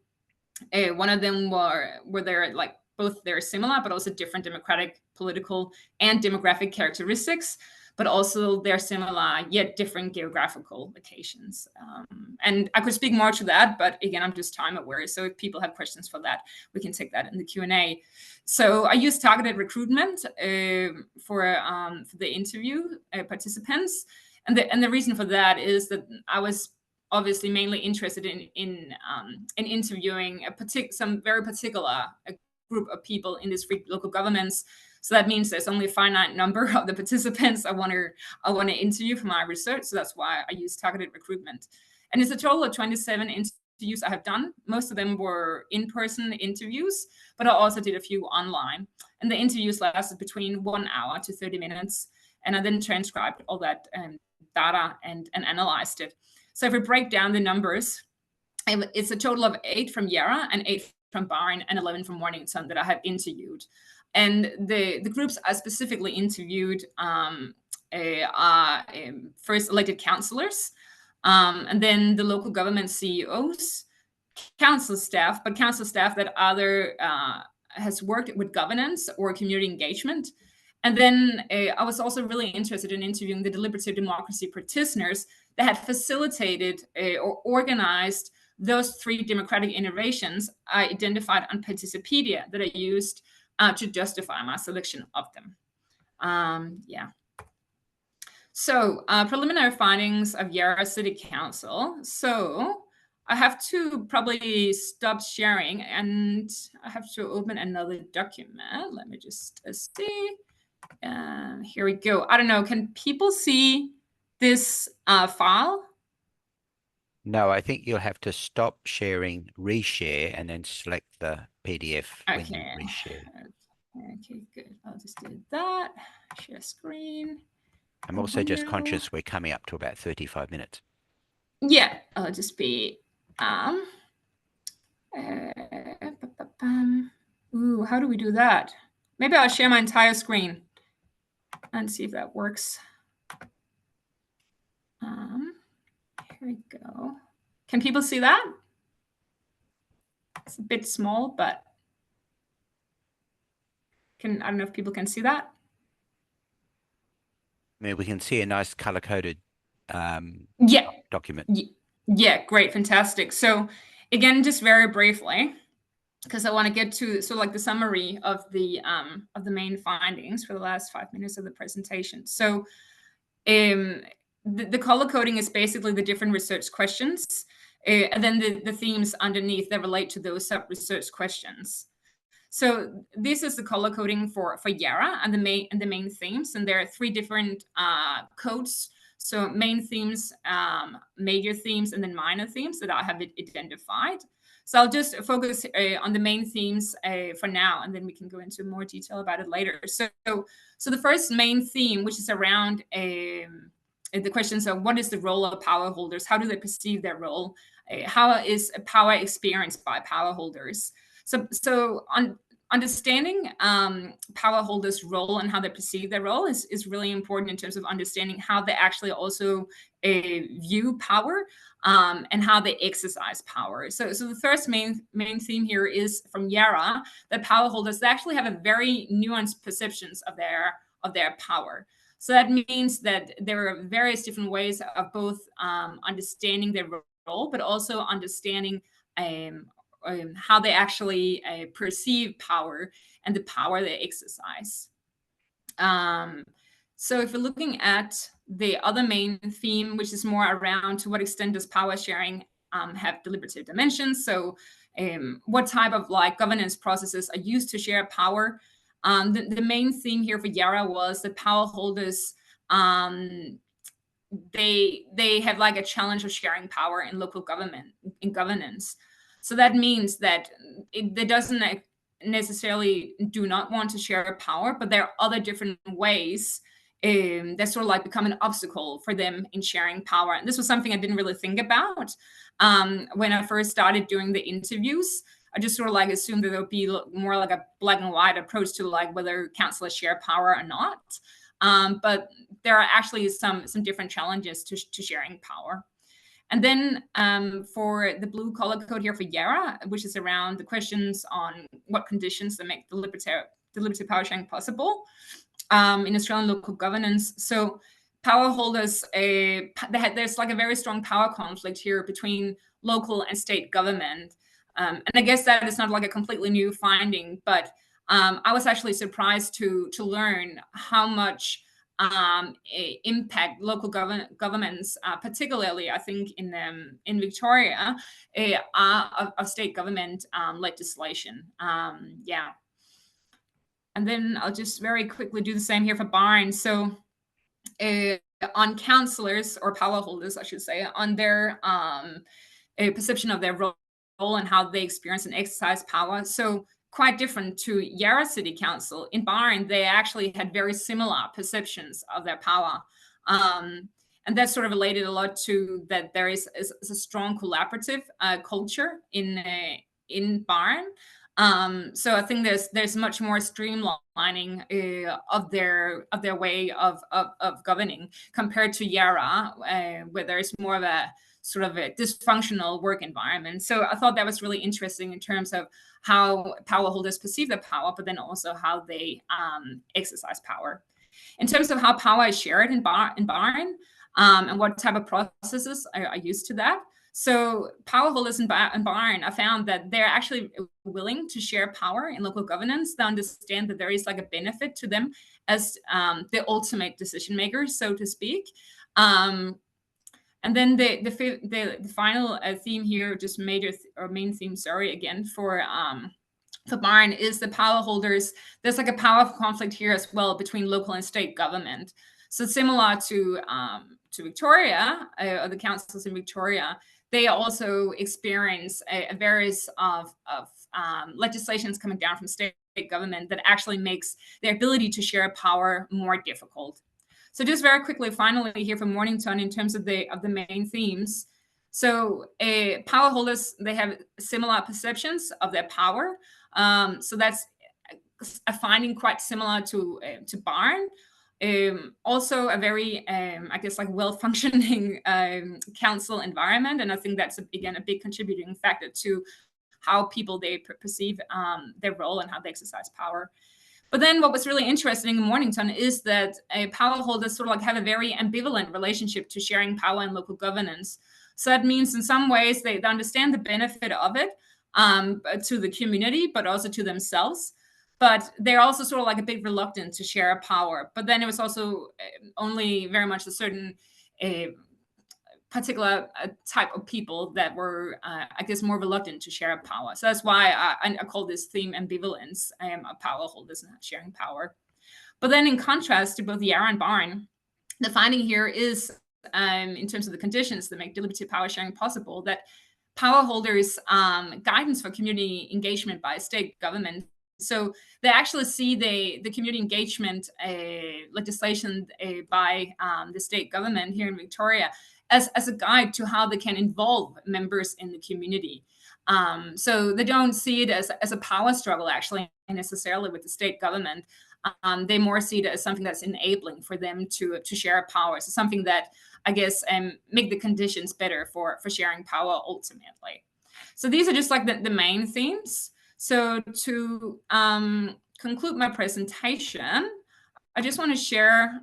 one of them were there like both they're similar, but also different democratic, political, and demographic characteristics, but also they're similar yet different geographical locations. And I could speak more to that, but again, I'm just time aware. So if people have questions for that, we can take that in the Q&A. So I use targeted recruitment for the interview participants. And the reason for that is that I was obviously mainly interested in interviewing some very particular group of people in these free local governments. So that means there's only a finite number of the participants I want to interview for my research. So that's why I use targeted recruitment. And it's a total of 27 interviews I have done. Most of them were in-person interviews, but I also did a few online. And the interviews lasted between 1 hour to 30 minutes. And I then transcribed all that data and analyzed it. So if we break down the numbers, it's a total of 8 from Yarra and 8 from Barn and 11 from Mornington that I have interviewed. And the groups I specifically interviewed are first elected councillors, and then the local government CEOs, council staff, but council staff that either has worked with governance or community engagement. And then I was also really interested in interviewing the deliberative democracy practitioners that had facilitated or organized those 3 democratic innovations I identified on Participedia that I used to justify my selection of them. Yeah. So preliminary findings of Yarra City Council. So I have to probably stop sharing and I have to open another document. Let me just see. Here we go. I don't know. Can people see this file? No, I think you'll have to stop sharing, reshare, and then select the PDF when you reshare. Okay, good. I'll just do that. Share screen. I'm also just conscious we're coming up to about 35 minutes. Yeah, I'll just be ooh, how do we do that? Maybe I'll share my entire screen and see if that works. Here we go. Can people see that? It's a bit small, but I don't know if people can see that. I mean, we can see a nice color-coded document. Yeah, great, fantastic. So again, just very briefly, because I want to get to like the summary of the main findings for the last 5 minutes of the presentation. So the color coding is basically the different research questions, and then the themes underneath that relate to those sub-research questions. So this is the color coding for Yarra and the main themes, and there are 3 different codes. So main themes, major themes, and then minor themes that I have identified. So I'll just focus on the main themes for now, and then we can go into more detail about it later. So the first main theme, which is around the questions of what is the role of power holders? How do they perceive their role? How is power experienced by power holders? So understanding power holders' role and how they perceive their role is really important in terms of understanding how they actually also view power and how they exercise power. So the first main theme here is from Yarra, that power holders, they actually have a very nuanced perceptions of their power. So that means that there are various different ways of both understanding their role, but also understanding how they actually perceive power and the power they exercise. So if we're looking at the other main theme, which is more around to what extent does power sharing have deliberative dimensions? So what type of governance processes are used to share power? The main theme here for Yarra was that power holders, they have a challenge of sharing power in local government, in governance. So that means that it doesn't necessarily do not want to share power, but there are other different ways that sort of become an obstacle for them in sharing power. And this was something I didn't really think about when I first started doing the interviews. I just sort of assumed that there would be more like a black and white approach to whether councillors share power or not. But there are actually some different challenges to sharing power. And then for the blue color code here for Yarra, which is around the questions on what conditions that make deliberative power sharing possible in Australian local governance. So power holders, there's a very strong power conflict here between local and state government. And I guess that is not a completely new finding, but I was actually surprised to learn how much impact local governments, particularly I think in Victoria, of state government legislation. Yeah. And then I'll just very quickly do the same here for Byron. So on councillors, or power holders, I should say, on their perception of their role and how they experience and exercise power. So quite different to Yarra City Council. In Byron, they actually had very similar perceptions of their power. And that sort of related a lot to that there is a strong collaborative culture in Byron. So I think there's much more streamlining of their way of governing compared to Yarra, where there's more of a sort of a dysfunctional work environment. So I thought that was really interesting in terms of how power holders perceive their power, but then also how they exercise power. In terms of how power is shared in Byron and what type of processes are used to that. So power holders in Byron, I found that they're actually willing to share power in local governance. They understand that there is a benefit to them as the ultimate decision makers, so to speak. And then the final theme here, just main theme, sorry, again, for Byron is the power holders. There's a power conflict here as well between local and state government. So similar to Victoria, or the councils in Victoria, they also experience a various of legislations coming down from state government that actually makes their ability to share power more difficult. So just very quickly, finally, here from Mornington, in terms of the main themes. So power holders, they have similar perceptions of their power. So that's a finding quite similar to Byron. Also a very, I guess, well-functioning council environment. And I think that's, again, a big contributing factor to how people, they perceive their role and how they exercise power. But then what was really interesting in Mornington is that power holders sort of have a very ambivalent relationship to sharing power in local governance. So that means in some ways they understand the benefit of it to the community, but also to themselves. But they're also sort of a bit reluctant to share power. But then it was also only very much a certain particular type of people that were, I guess, more reluctant to share power. So that's why I call this theme ambivalence, power holders not sharing power. But then in contrast to both Yara and Barn, the finding here is, in terms of the conditions that make deliberative power sharing possible, that power holders' guidance for community engagement by state government. So they actually see the community engagement legislation by the state government here in Victoria as a guide to how they can involve members in the community. So they don't see it as a power struggle, actually, necessarily with the state government. They more see it as something that's enabling for them to share power. So something that, I guess, make the conditions better for sharing power ultimately. So these are just like the main themes. So to conclude my presentation, I just want to share,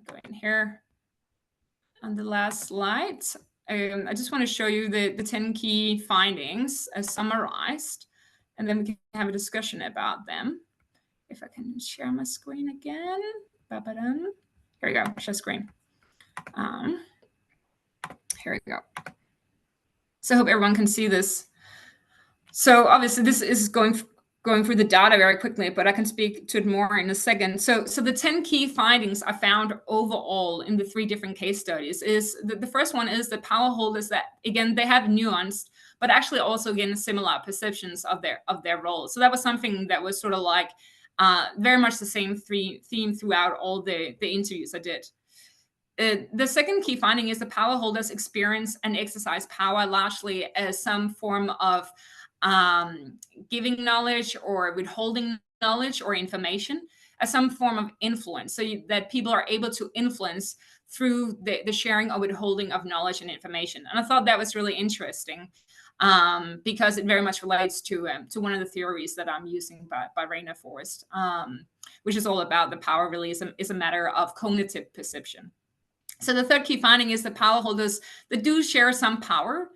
go in here on the last slide. I just want to show you the 10 key findings as summarized, and then we can have a discussion about them. If I can share my screen again. Here we go, share screen. Here we go. So I hope everyone can see this. So obviously this is going through the data very quickly, but I can speak to it more in a second. So the 10 key findings I found overall in the 3 different case studies is the first one is that power holders, that again, they have nuanced, but actually also again similar perceptions of their role. So that was something that was sort of like very much the same theme throughout all the interviews I did. The second key finding is the power holders experience and exercise power largely as some form of giving knowledge or withholding knowledge or information, as some form of influence, so that people are able to influence through the sharing or withholding of knowledge and information. And I thought that was really interesting because it very much relates to one of the theories that I'm using by Rainer Forrest, which is all about the power really is a matter of cognitive perception. So the third key finding is that power holders that do share some power,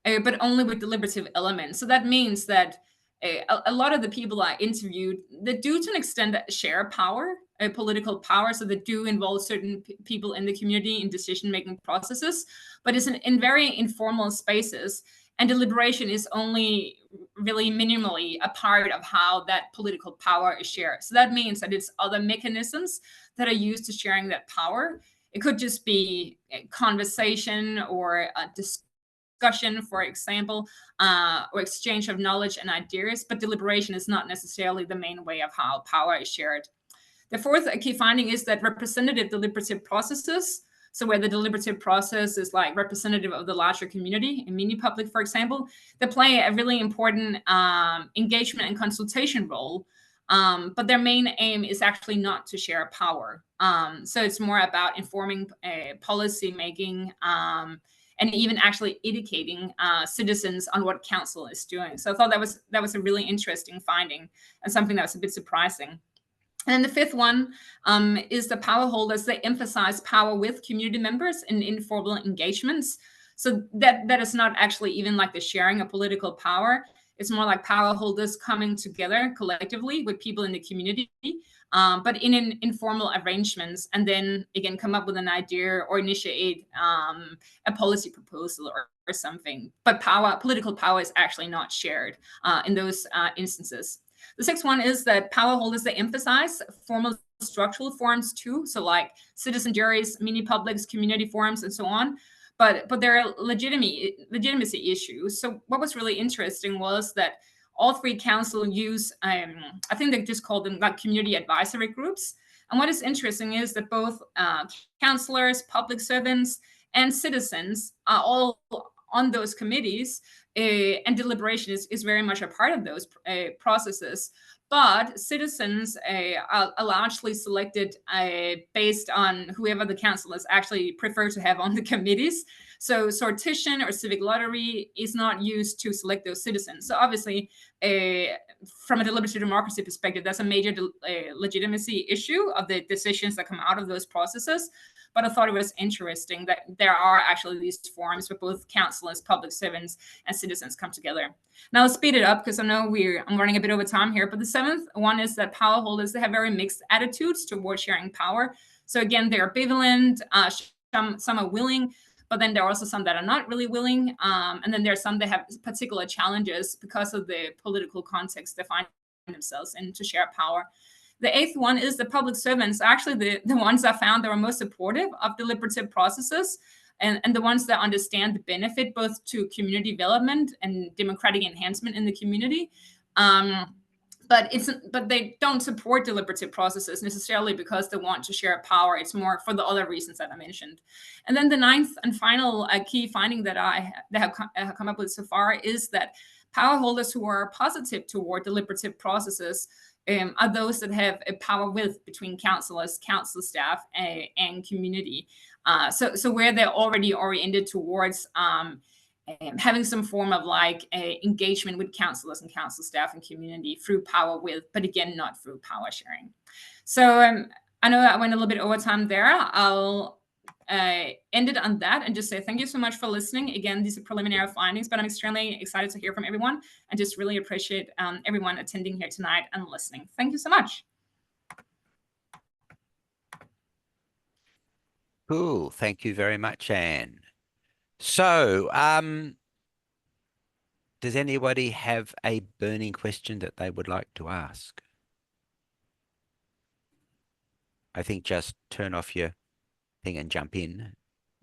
but only with deliberative elements. So that means that a lot of the people I interviewed that do to an extent share power, political power, so they do involve certain people in the community in decision-making processes, but it's in very informal spaces, and deliberation is only really minimally a part of how that political power is shared. So that means that it's other mechanisms that are used to sharing that power. It could just be a conversation or a discussion, for example, or exchange of knowledge and ideas, but deliberation is not necessarily the main way of how power is shared. The fourth key finding is that representative deliberative processes, so where the deliberative process is like representative of the larger community, in mini-public, for example, they play a really important engagement and consultation role. But their main aim is actually not to share power. So it's more about informing policy making and even actually educating citizens on what council is doing. So I thought that was a really interesting finding and something that was a bit surprising. And then the fifth one is the power holders. They emphasize power with community members in informal engagements. So that is not actually even like the sharing of political power. It's more like power holders coming together collectively with people in the community, but in informal arrangements, and then again come up with an idea or initiate a policy proposal or something. But political power is actually not shared in those instances. The sixth one is that power holders, they emphasize formal structural forms too, so like citizen juries, mini-publics, community forums, and so on. But there are legitimacy issues. So what was really interesting was that all 3 council use, I think they just called them like community advisory groups. And what is interesting is that both councillors, public servants, and citizens are all on those committees, and deliberation is very much a part of those processes. But citizens are largely selected based on whoever the councillors actually prefer to have on the committees. So sortition or civic lottery is not used to select those citizens. So obviously, from a deliberative democracy perspective, that's a major legitimacy issue of the decisions that come out of those processes. But I thought it was interesting that there are actually these forums where both councillors, public servants, and citizens come together. Now let's speed it up because I know I'm running a bit over time here. But the seventh one is that power holders, they have very mixed attitudes towards sharing power. So again, they're ambivalent. Some are willing, but then there are also some that are not really willing. And then there are some that have particular challenges because of the political context they find themselves in to share power. The eighth one is the public servants, actually the ones I found that are most supportive of deliberative processes, and the ones that understand the benefit both to community development and democratic enhancement in the community. But they don't support deliberative processes necessarily because they want to share power. It's more for the other reasons that I mentioned. And then the ninth and final key finding that I have come up with so far is that power holders who are positive toward deliberative processes are those that have a power width between councillors, council staff, and community. So where they're already oriented towards having some form of like engagement with councillors and council staff and community through power width, but again, not through power sharing. So I know I went a little bit over time there. I'll end it on that and just say thank you so much for listening. Again, these are preliminary findings, but I'm extremely excited to hear from everyone and just really appreciate everyone attending here tonight and listening. Thank you so much. Cool. Thank you very much, Anne. So, does anybody have a burning question that they would like to ask? I think just turn off your thing and jump in.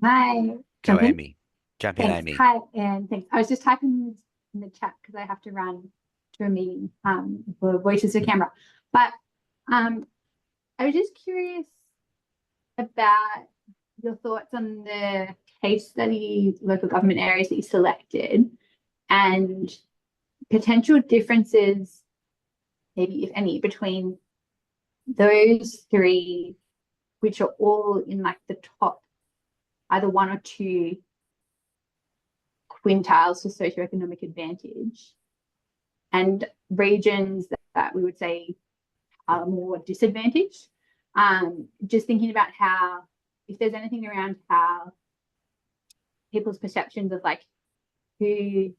Hi. Go, Amy. Jump in, Thanks. Amy. Hi, and thanks. I was just typing in the chat because I have to run to a meeting for Voices to Camera. But I was just curious about your thoughts on the case study local government areas that you selected and potential differences, maybe if any, between those three, which are all in like the top either one or two quintiles for socioeconomic advantage, and regions that we would say are more disadvantaged. Just thinking about how, if there's anything around how people's perceptions of like who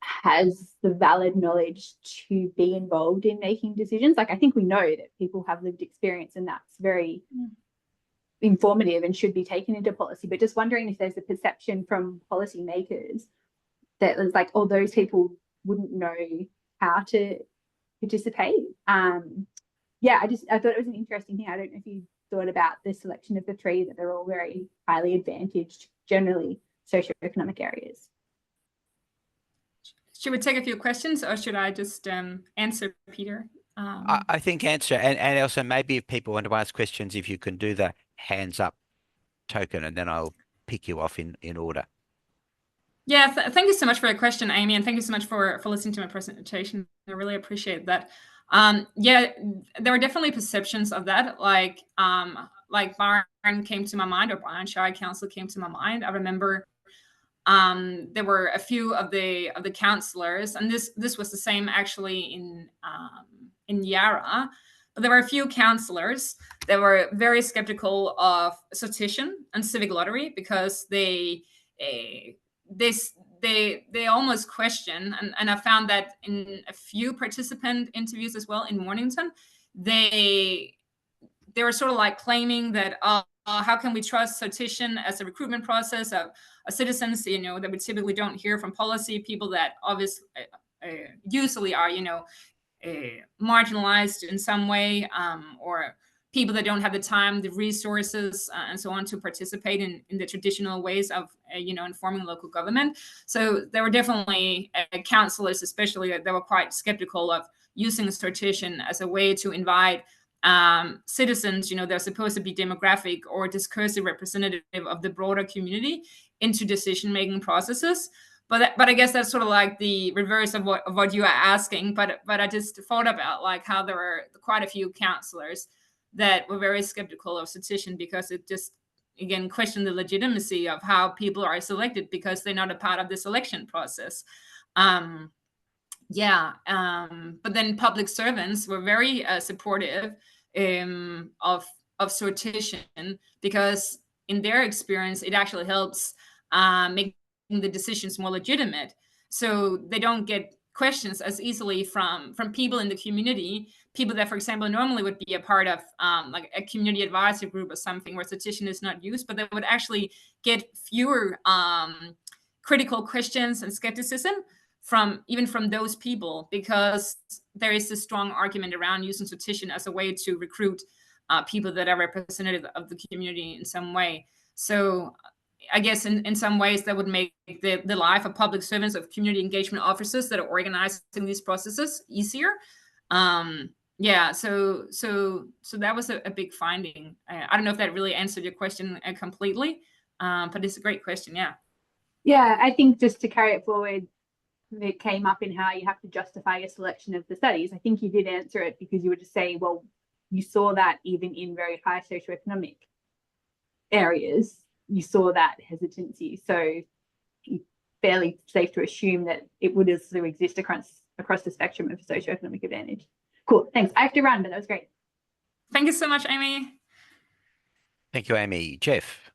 has the valid knowledge to be involved in making decisions. Like I think we know that people have lived experience and that's very informative and should be taken into policy, but just wondering if there's a perception from policymakers that it's like, oh, those people wouldn't know how to participate. Yeah, I thought it was an interesting thing. I don't know if you thought about the selection of the three, that they're all very highly advantaged, generally socioeconomic areas. Should we take a few questions or should I just answer, Peter? I think answer, and also maybe if people want to ask questions, if you can do the hands up token and then I'll pick you off in order. Yeah, thank you so much for your question, Amy, and thank you so much for listening to my presentation. I really appreciate that. Yeah, there are definitely perceptions of that. Like Byron came to my mind, or Brian Shire Council came to my mind. I remember there were a few of the councillors, and this was the same actually in Yarra. But there were a few councillors that were very skeptical of sortition and civic lottery because they almost question, and I found that in a few participant interviews as well in Mornington, they were sort of like claiming that how can we trust sortition as a recruitment process of citizens, you know, that we typically don't hear from policy people that obviously usually are, you know, marginalized in some way, or people that don't have the time, the resources, and so on to participate in the traditional ways of, you know, informing local government. So there were definitely councillors, especially, that were quite skeptical of using sortition as a way to invite citizens, you know, they're supposed to be demographic or discursive representative of the broader community into decision-making processes. But I guess that's sort of like the reverse of what you are asking. But I just thought about like how there were quite a few councillors that were very skeptical of sortition because it just, again, questioned the legitimacy of how people are selected because they're not a part of the selection process. But then public servants were very supportive of sortition because in their experience, it actually helps make the decisions more legitimate. So they don't get questions as easily from people in the community, people that, for example, normally would be a part of like a community advisory group or something where citation is not used, but they would actually get fewer critical questions and skepticism even from those people, because there is a strong argument around using citation as a way to recruit people that are representative of the community in some way. So I guess in some ways that would make the life of public servants, of community engagement officers that are organizing these processes easier. Yeah, so that was a big finding. I don't know if that really answered your question completely, but it's a great question. Yeah. Yeah, I think just to carry it forward, it came up in how you have to justify your selection of the studies. I think you did answer it, because you would just say, well, you saw that even in very high socioeconomic areas, you saw that hesitancy. So it's fairly safe to assume that it would also exist across the spectrum of socioeconomic advantage. Cool, thanks. I have to run, but that was great. Thank you so much, Amy. Thank you, Amy. Jeff.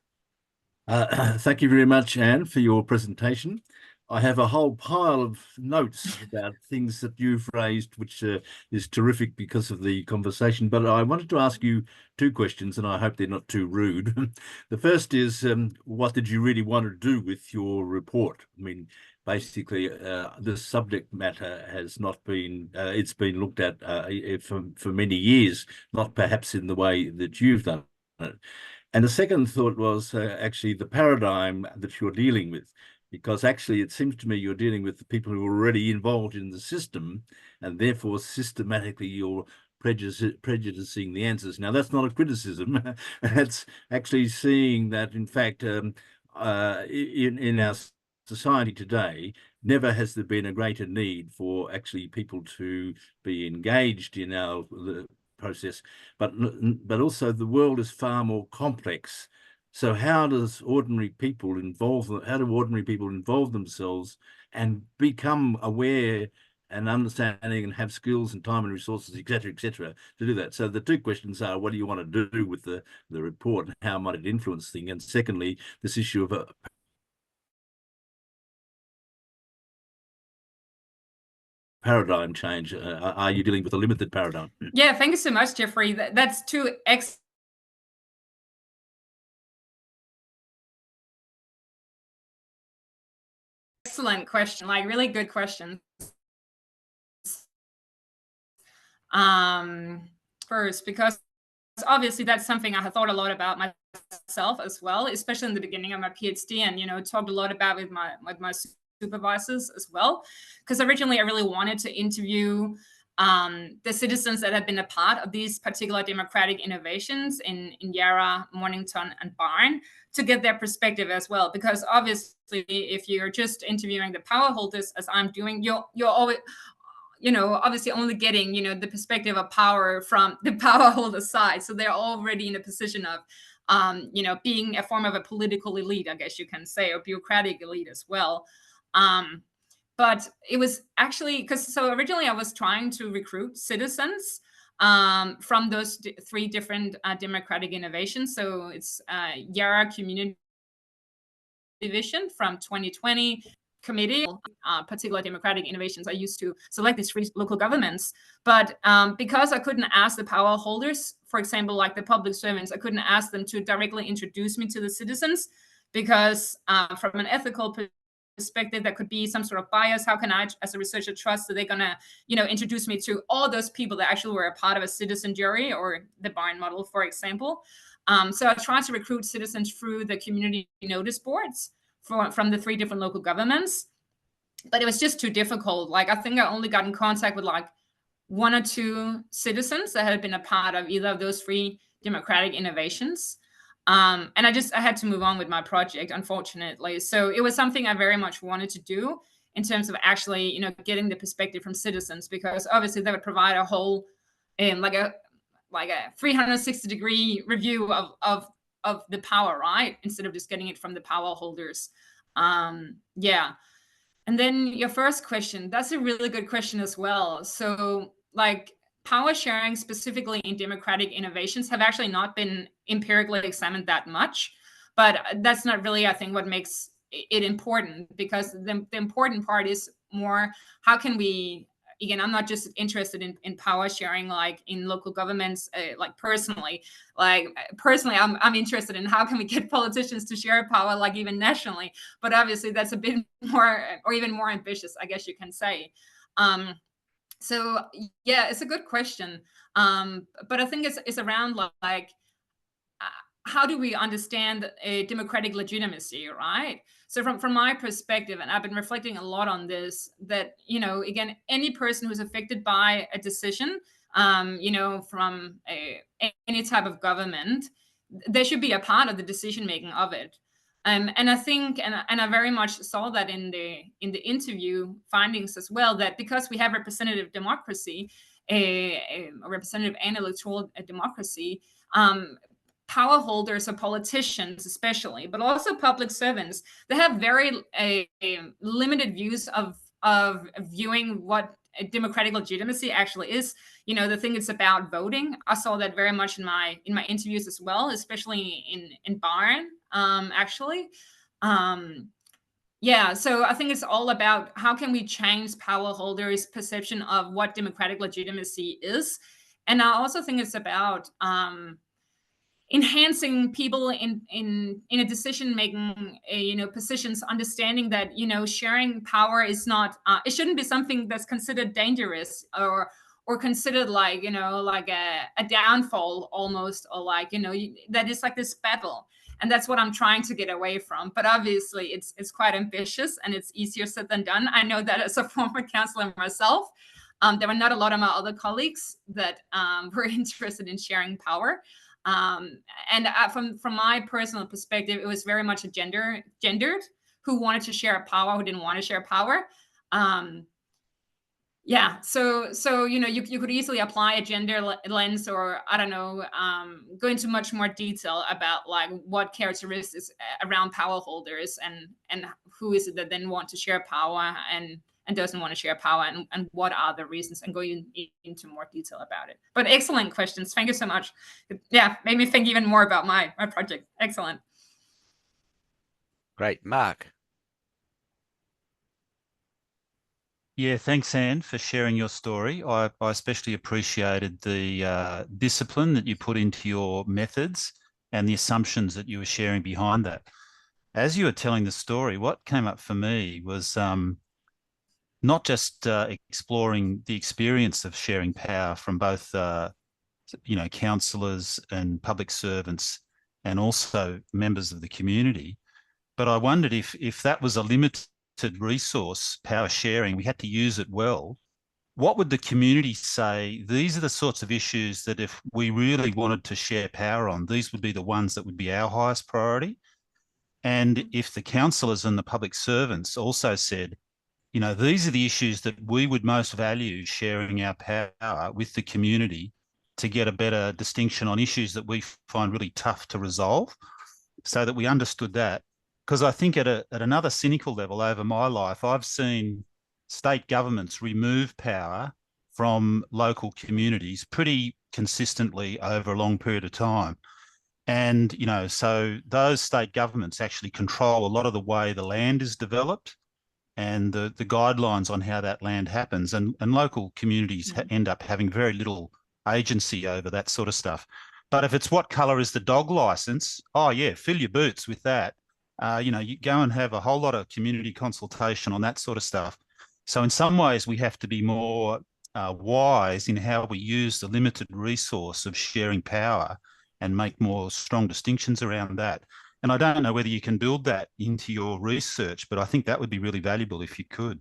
Thank you very much, Anne, for your presentation. I have a whole pile of notes about things that you've raised, which is terrific because of the conversation. But I wanted to ask you two questions, and I hope they're not too rude. The first is, what did you really want to do with your report? I mean, basically, the subject matter has not been, it's been looked at for many years, not perhaps in the way that you've done it. And the second thought was actually the paradigm that you're dealing with, because actually it seems to me you're dealing with the people who are already involved in the system, and therefore systematically you're prejudicing the answers. Now, that's not a criticism. That's actually seeing that, in fact, in our society today, never has there been a greater need for actually people to be engaged in our process, but also the world is far more complex. So how do ordinary people involve themselves and become aware and understanding and have skills and time and resources, etc., to do that? So the two questions are, what do you want to do with the report, and how might it influence things? And secondly, this issue of a paradigm change. Are you dealing with a limited paradigm? Yeah, thank you so much, Jeffrey. That's two excellent question, like really good questions. First, because obviously that's something I have thought a lot about myself as well, especially in the beginning of my PhD, and talked a lot about with my supervisors as well, because originally I really wanted to interview the citizens that had been a part of these particular democratic innovations in Yarra, Mornington, and Barn, to get their perspective as well. Because obviously, if you're just interviewing the power holders, as I'm doing, you're always, obviously only getting, the perspective of power from the power holder side. So they're already in a position of, being a form of a political elite, I guess you can say, or bureaucratic elite as well. But it was actually so originally I was trying to recruit citizens from those three different democratic innovations. So it's Yarra Community Division from 2020 committee, particular democratic innovations. I used to select these three local governments, but because I couldn't ask the power holders, for example, like the public servants, I couldn't ask them to directly introduce me to the citizens, because from an ethical perspective, that could be some sort of bias. How can I, as a researcher, trust that they're gonna, introduce me to all those people that actually were a part of a citizen jury, or the Barn model, for example? So I tried to recruit citizens through the community notice boards from the three different local governments, but it was just too difficult. Like, I think I only got in contact with like one or two citizens that had been a part of either of those three democratic innovations. And I had to move on with my project, unfortunately. So it was something I very much wanted to do in terms of actually, getting the perspective from citizens, because obviously that would provide a whole, like a 360-degree review of the power, right? Instead of just getting it from the power holders. Yeah. And then your first question, that's a really good question as well. So like, power sharing specifically in democratic innovations have actually not been empirically examined that much, but that's not really, I think, what makes it important, because the important part is more, how can we, again, I'm not just interested in power sharing, like in local governments, like personally, I'm interested in how can we get politicians to share power, like even nationally, but obviously that's a bit more, or even more ambitious, I guess you can say. So yeah, it's a good question. But I think it's around like, how do we understand a democratic legitimacy, right? So from my perspective, and I've been reflecting a lot on this, that, you know, again, any person who's affected by a decision, you know, from any type of government, they should be a part of the decision making of it. And I think, and I very much saw that in the interview findings as well, that because we have representative democracy, a representative and electoral democracy, power holders or politicians especially, but also public servants, they have very limited views of viewing what a democratic legitimacy actually is. You know, the thing is about voting. I saw that very much in my interviews as well, especially in Bayern, actually. Yeah, so I think it's all about how can we change power holders' perception of what democratic legitimacy is. And I also think it's about enhancing people in a decision making, you know, positions, understanding that, you know, sharing power is not, it shouldn't be something that's considered dangerous or considered like, you know, like a downfall almost, or like, you know, that is like this battle. And that's what I'm trying to get away from. But obviously it's quite ambitious and it's easier said than done. I know that as a former councillor myself. There were not a lot of my other colleagues that were interested in sharing power. And from my personal perspective, it was very much a gendered, who wanted to share power, who didn't want to share power. Yeah, so you know, you could easily apply a gender lens, or I don't know, go into much more detail about like what characteristics around power holders and who is it that then want to share power and doesn't want to share power, and what are the reasons, and go into more detail about it. But excellent questions. Thank you so much. Yeah, made me think even more about my project. Excellent. Great. Mark. Yeah, thanks, Anne, for sharing your story. I especially appreciated the discipline that you put into your methods and the assumptions that you were sharing behind that. As you were telling the story, what came up for me was not just exploring the experience of sharing power from both, you know, councillors and public servants, and also members of the community, but I wondered if that was a limited resource, power sharing, we had to use it well. What would the community say? These are the sorts of issues that if we really wanted to share power on, these would be the ones that would be our highest priority. And if the councillors and the public servants also said, you know, these are the issues that we would most value sharing our power with the community to get a better distinction on issues that we find really tough to resolve, so that we understood that. Because I think at another cynical level over my life, I've seen state governments remove power from local communities pretty consistently over a long period of time. And, you know, so those state governments actually control a lot of the way the land is developed and the guidelines on how that land happens. And local communities end up having very little agency over that sort of stuff. But if it's what colour is the dog licence, oh yeah, fill your boots with that. You know, you go and have a whole lot of community consultation on that sort of stuff. So in some ways, we have to be more wise in how we use the limited resource of sharing power and make more strong distinctions around that. And I don't know whether you can build that into your research, but I think that would be really valuable if you could.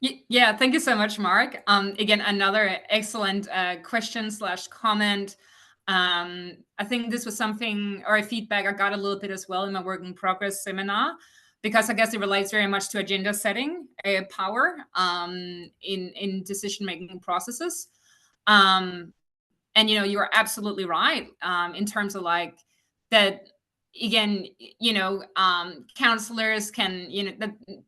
Yeah, thank you so much, Mark. Again, another excellent question/comment. I think this was something, or a feedback I got a little bit as well in my work in progress seminar, because I guess it relates very much to agenda setting, power in decision-making processes. And, you know, you're absolutely right in terms of like that, again, you know, councillors can, you know,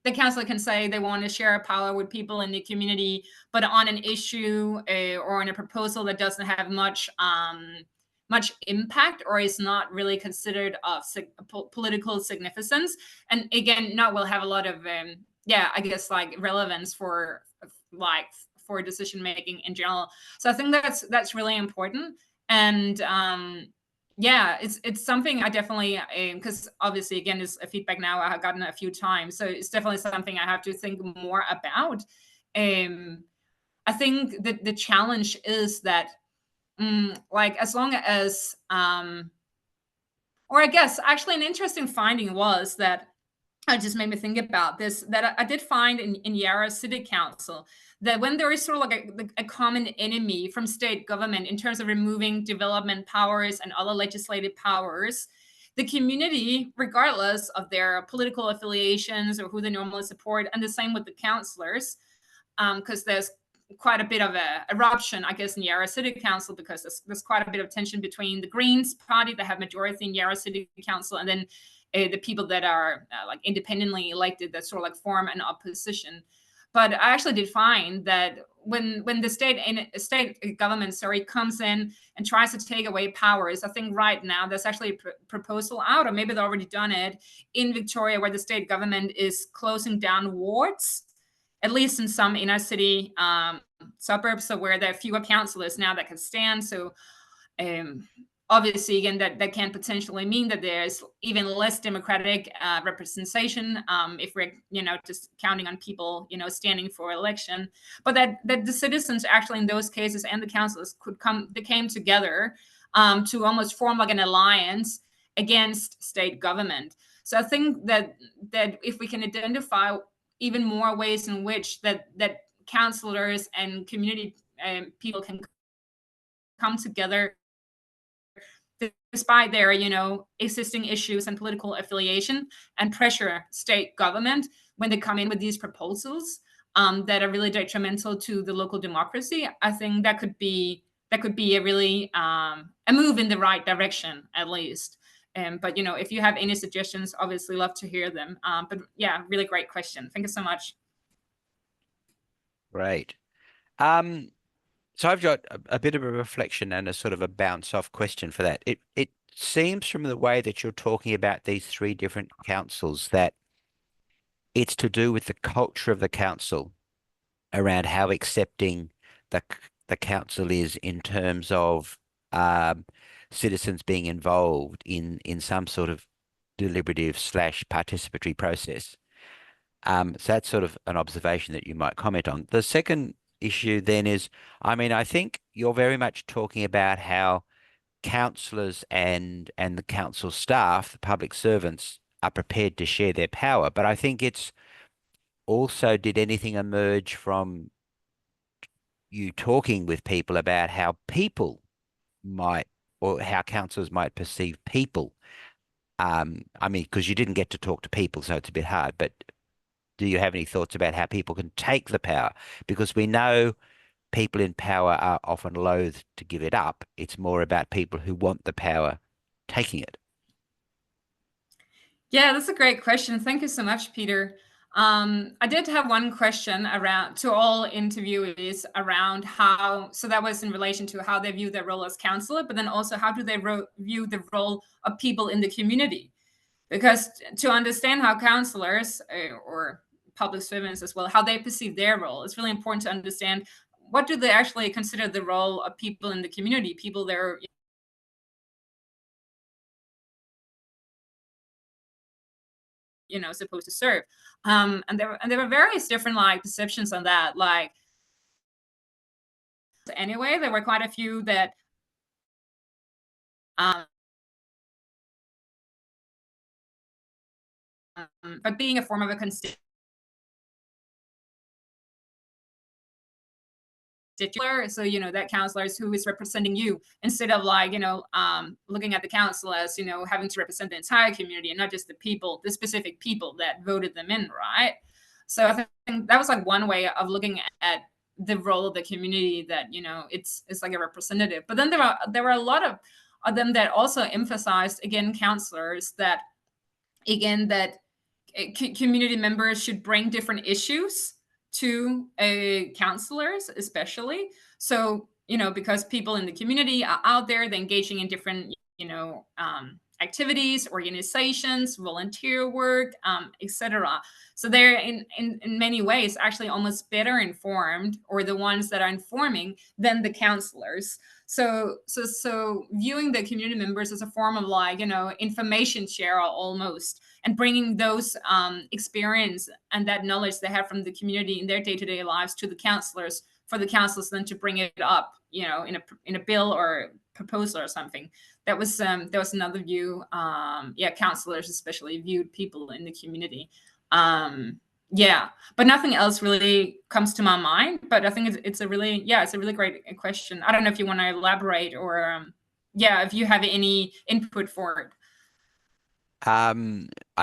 the councillor can say they want to share power with people in the community, but on an issue or on a proposal that doesn't have much much impact or is not really considered of political significance. And again, not will have a lot of I guess like relevance for decision making in general. So I think that's really important. And yeah, it's something I definitely, because obviously again is a feedback now I have gotten a few times, so it's definitely something I have to think more about. I think that the challenge is that like as long as or I guess actually an interesting finding was that it just made me think about this, that I did find in Yarra City Council that when there is sort of like a common enemy from state government in terms of removing development powers and other legislative powers, the community, regardless of their political affiliations or who they normally support, and the same with the councillors, because there's quite a bit of a eruption, I guess, in Yarra City Council, because there's quite a bit of tension between the Greens party that have majority in Yarra City Council and then the people that are like independently elected that sort of like form an opposition. But I actually did find that when the state government comes in and tries to take away powers, I think right now there's actually a proposal out, or maybe they've already done it in Victoria, where the state government is closing down wards, at least in some inner city suburbs, so where there are fewer councillors now that can stand. So obviously, again, that can potentially mean that there's even less democratic representation if we're, just counting on people, standing for election. But that the citizens actually in those cases and the councillors came together to almost form like an alliance against state government. So I think that if we can identify even more ways in which that councillors and community people can come together despite their existing issues and political affiliation, and pressure state government when they come in with these proposals that are really detrimental to the local democracy, I think that could be a really a move in the right direction, at least. But if you have any suggestions, obviously love to hear them. But yeah, really great question. Thank you so much. Great. So I've got a bit of a reflection and a sort of a bounce off question for that. It seems from the way that you're talking about these three different councils that it's to do with the culture of the council around how accepting the council is in terms of citizens being involved in some sort of deliberative / participatory process. So that's sort of an observation that you might comment on. The second issue then is, I think you're very much talking about how councillors and the council staff, the public servants, are prepared to share their power. But I think it's also, did anything emerge from you talking with people about how people might, or how councillors might perceive people? Because you didn't get to talk to people, so it's a bit hard, but do you have any thoughts about how people can take the power? Because we know people in power are often loath to give it up. It's more about people who want the power taking it. Yeah, that's a great question. Thank you so much, Peter. I did have one question around to all interviewees around how, so that was in relation to how they view their role as councillor, but then also how do they view the role of people in the community? Because to understand how councillors or public servants as well, how they perceive their role, it's really important to understand what do they actually consider the role of people in the community, people that are supposed to serve. And there were various different perceptions on that. Anyway, there were quite a few that but being a form of a constituent, so that councillor is who is representing you, instead of looking at the council as having to represent the entire community and not just the specific people that voted them in, right? So I think that was one way of looking at the role of the community, that it's like a representative. But then there were a lot of them that also emphasized, again, councillors, that community members should bring different issues to councillors, especially. So you know, because people in the community are out there, they're engaging in different, you know, activities, organizations, volunteer work, etc. So they're in many ways actually almost better informed, or the ones that are informing, than the councillors. So viewing the community members as a form of, like, you know, information share almost, and bringing those experience and that knowledge they have from the community in their day-to-day lives to the councillors, for the councillors then to bring it up, you know, in a bill or proposal or something. That was another view. Yeah, councillors especially viewed people in the community. Yeah, but nothing else really comes to my mind. But I think it's a really great question. I don't know if you want to elaborate, or yeah, if you have any input for it. I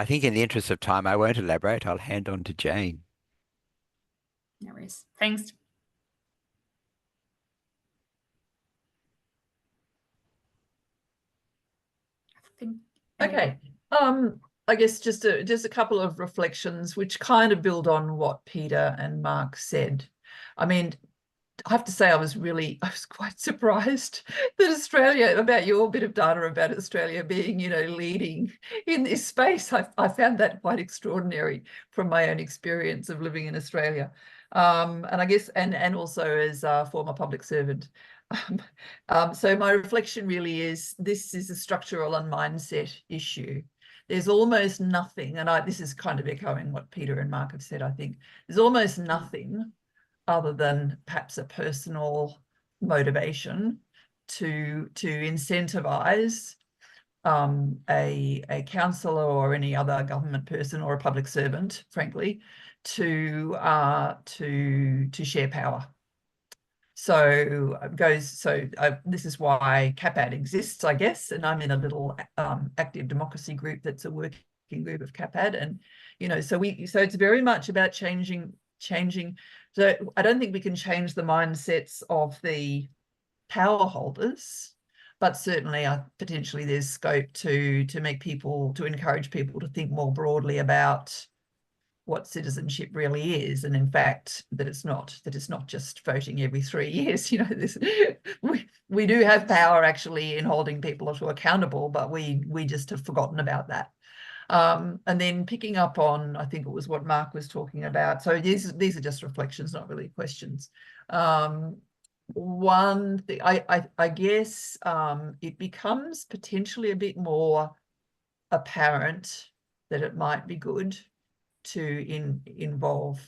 think in the interest of time, I won't elaborate. I'll hand on to Jane. No worries. Thanks. Okay. I guess just a couple of reflections which kind of build on what Peter and Mark said. I mean, I have to say I was quite surprised that Australia, about your bit of data about Australia being, you know, leading in this space. I found that quite extraordinary from my own experience of living in Australia. And I guess, and also as a former public servant. So my reflection really is, this is a structural and mindset issue. There's almost nothing, and this is kind of echoing what Peter and Mark have said, I think, there's almost nothing other than perhaps a personal motivation to incentivize a councillor or any other government person or a public servant, frankly, to share power. So this is why CAPaD exists, I guess, and I'm in a little active democracy group that's a working group of CAPaD, and you know, so it's very much about changing. So I don't think we can change the mindsets of the power holders, but certainly potentially there's scope to encourage people to think more broadly about what citizenship really is, and in fact that it's not just voting every 3 years. You know, we do have power actually in holding people accountable, but we just have forgotten about that. And then picking up on, I think it was what Mark was talking about. So these are just reflections, not really questions. One thing, I guess it becomes potentially a bit more apparent that it might be good to involve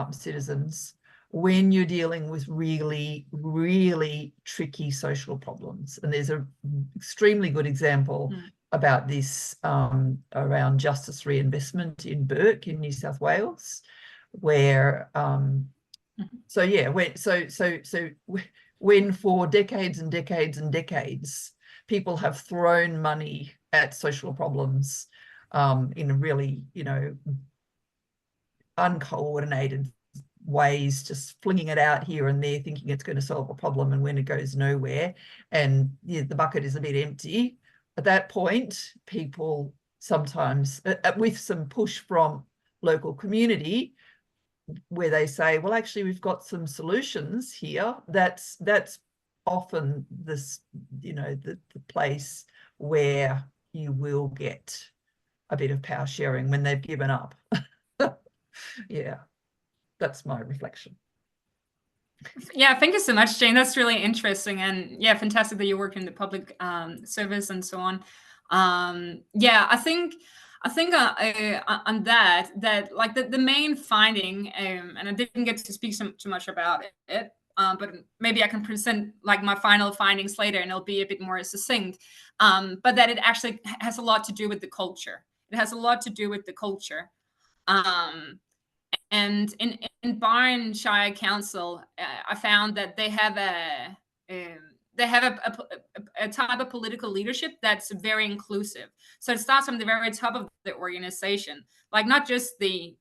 citizens when you're dealing with really, really tricky social problems. And there's an extremely good example about this around justice reinvestment in Burke in New South Wales, where when for decades and decades and decades people have thrown money at social problems in really, you know, uncoordinated ways, just flinging it out here and there, thinking it's going to solve a problem, and when it goes nowhere and the bucket is a bit empty, at that point, people sometimes, with some push from local community, where they say, well, actually, we've got some solutions here. That's often this, you know, the place where you will get a bit of power sharing when they've given up. Yeah, that's my reflection. Yeah, thank you so much, Jane. That's really interesting, and yeah, fantastic that you work in the public service and so on. Yeah, I think on that like the main finding, and I didn't get to speak too much about it, but maybe I can present like my final findings later, and it'll be a bit more succinct. But that it actually has a lot to do with the culture. It has a lot to do with the culture. And in Byron Shire Council, I found that they have a type of political leadership that's very inclusive. So it starts from the very top of the organization, like not just the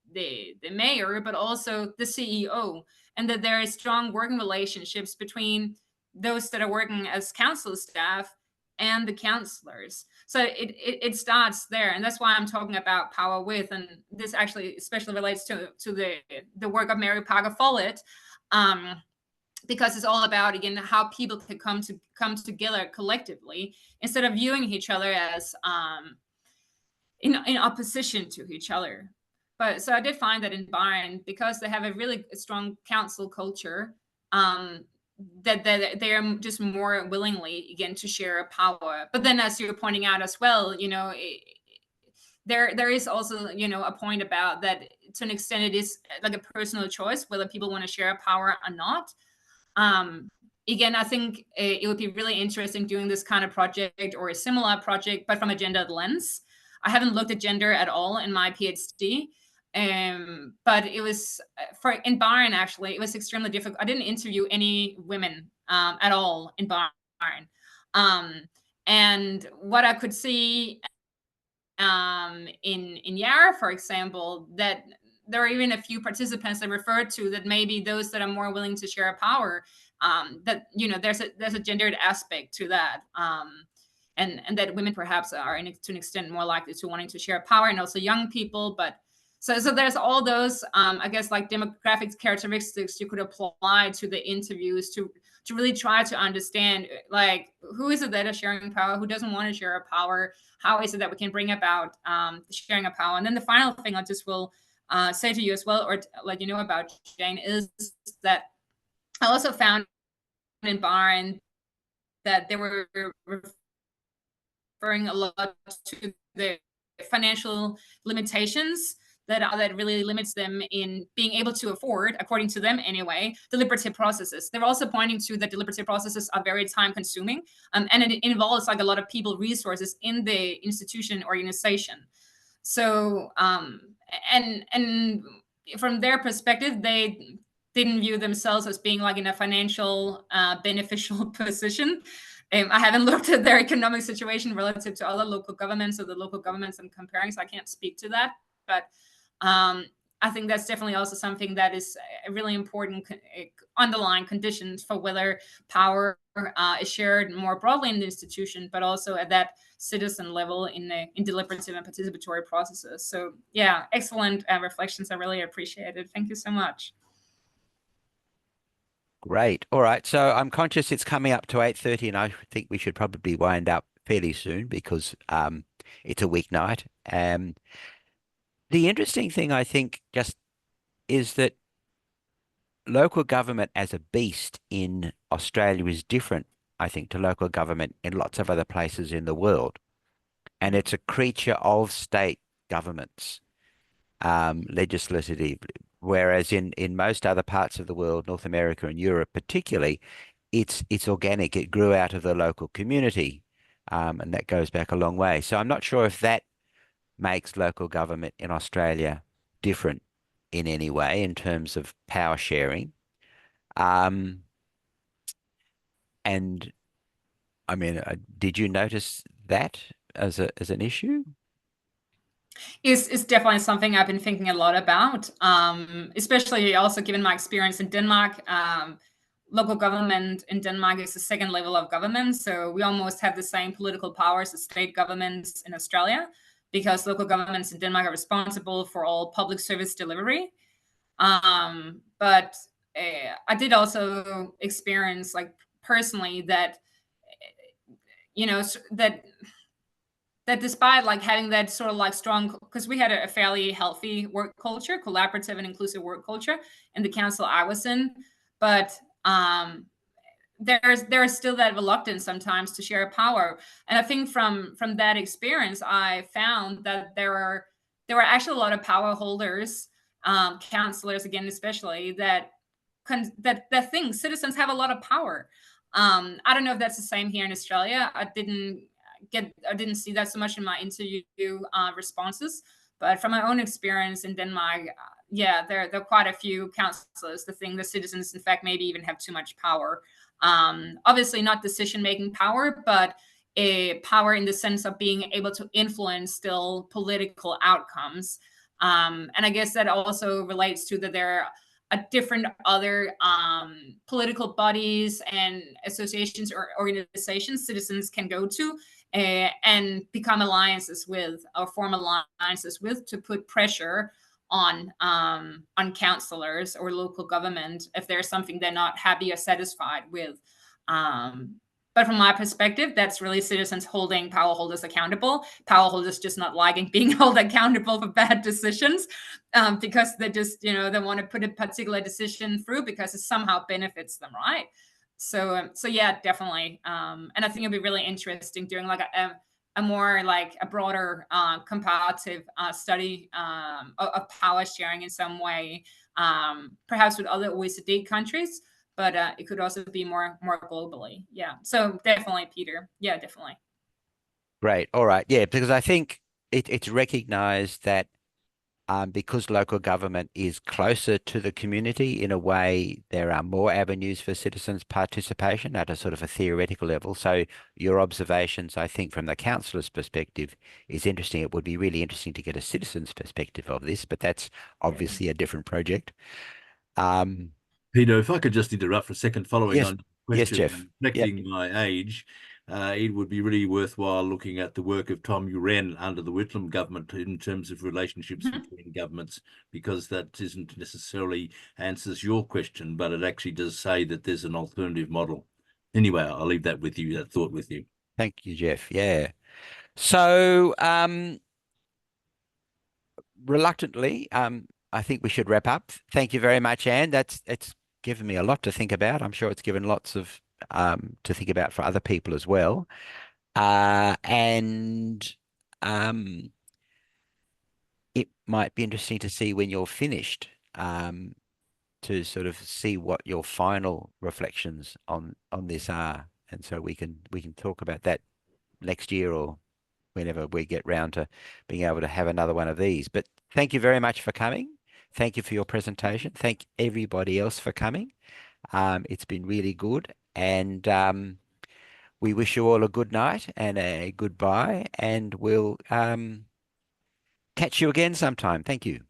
mayor, but also the CEO, and that there is strong working relationships between those that are working as council staff and the councillors. So it starts there, and that's why I'm talking about power with, and this actually especially relates to the work of Mary Parker Follett, because it's all about, again, how people can come together collectively instead of viewing each other as in opposition to each other. But so I did find that in Byron, because they have a really strong council culture, that they are just more willingly, again, to share power. But then, as you're pointing out as well, there is also, a point about that to an extent it is like a personal choice whether people want to share power or not. Again, I think it would be really interesting doing this kind of project or a similar project, but from a gendered lens. I haven't looked at gender at all in my PhD, but it was in Byron, actually, it was extremely difficult. I didn't interview any women at all in Byron. And what I could see in Yarra, for example, that there are even a few participants that referred to that maybe those that are more willing to share power, that there's a gendered aspect to that, and that women perhaps are to an extent more likely to wanting to share power, and also young people. But so there's all those I guess like demographic characteristics you could apply to the interviews to really try to understand, like, who is it that is sharing power, who doesn't want to share a power, how is it that we can bring about the sharing of power. And then the final thing I just will say to you as well, or let you know about, Jane, is that I also found in Byron that they were referring a lot to the financial limitations that really limits them in being able to afford, according to them anyway, deliberative processes. They're also pointing to that deliberative processes are very time consuming, and it involves like a lot of people resources in the institution organization. So and from their perspective, they didn't view themselves as being like in a financial beneficial position. I haven't looked at their economic situation relative to other local governments or the local governments I'm comparing, so I can't speak to that. But I think that's definitely also something that is a really important underlying conditions for whether power is shared more broadly in the institution, but also at that citizen level in deliberative and participatory processes. So yeah, excellent reflections. I really appreciate it. Thank you so much. Great. All right. So I'm conscious it's coming up to 8:30, and I think we should probably wind up fairly soon because it's a weeknight. The interesting thing, I think, just is that local government as a beast in Australia is different, I think, to local government in lots of other places in the world. And it's a creature of state governments, legislatively, whereas in most other parts of the world, North America and Europe particularly, it's organic. It grew out of the local community, and that goes back a long way. So I'm not sure if that makes local government in Australia different in any way in terms of power sharing. And I mean, did you notice that as an issue? It's definitely something I've been thinking a lot about, especially also given my experience in Denmark. Local government in Denmark is the second level of government, so we almost have the same political powers as state governments in Australia, because local governments in Denmark are responsible for all public service delivery. But I did also experience, like, personally, that that despite like having that sort of like strong, because we had a fairly healthy work culture, collaborative and inclusive work culture in the council I was in, but there's still that reluctance sometimes to share power. And I think from that experience, I found that there were actually a lot of power holders, councillors again especially, that think citizens have a lot of power. I don't know if that's the same here in Australia. I didn't see that so much in my interview responses, but from my own experience in Denmark, yeah, there are quite a few councillors that think the citizens, in fact, maybe even have too much power. Obviously not decision-making power, but a power in the sense of being able to influence still political outcomes. And I guess that also relates to that there are different other political bodies and associations or organizations citizens can go to and become alliances with, or form alliances with, to put pressure on councillors or local government if there's something they're not happy or satisfied with. But from my perspective, that's really citizens holding power holders accountable. Power holders just not liking being held accountable for bad decisions, because they just, they want to put a particular decision through because it somehow benefits them, right? So yeah, definitely. And I think it'd be really interesting doing like a more like a broader comparative study of power sharing in some way, perhaps with other OECD countries. But it could also be more globally. Yeah. So definitely, Peter. Yeah, definitely. Great. All right. Yeah, because I think it's recognized that because local government is closer to the community in a way, there are more avenues for citizens' participation at a sort of a theoretical level. So your observations, I think, from the councillor's perspective is interesting. It would be really interesting to get a citizen's perspective of this, but that's obviously a different project. Peter, if I could just interrupt for a second, following Yes. on your Yes, question, Jeff. reflecting my age, it would be really worthwhile looking at the work of Tom Uren under the Whitlam government in terms of relationships between governments, because that isn't necessarily answers your question, but it actually does say that there's an alternative model. Anyway, I'll leave that with you, that thought with you. Thank you, Jeff. Yeah. So, reluctantly, I think we should wrap up. Thank you very much, Anne. It's given me a lot to think about. I'm sure it's given lots of to think about for other people as well. And it might be interesting to see when you're finished, to sort of see what your final reflections on this are, and so we can talk about that next year or whenever we get round to being able to have another one of these. But thank you very much for coming. Thank you for your presentation. Thank everybody else for coming. It's been really good. And we wish you all a good night and a goodbye. And we'll catch you again sometime. Thank you.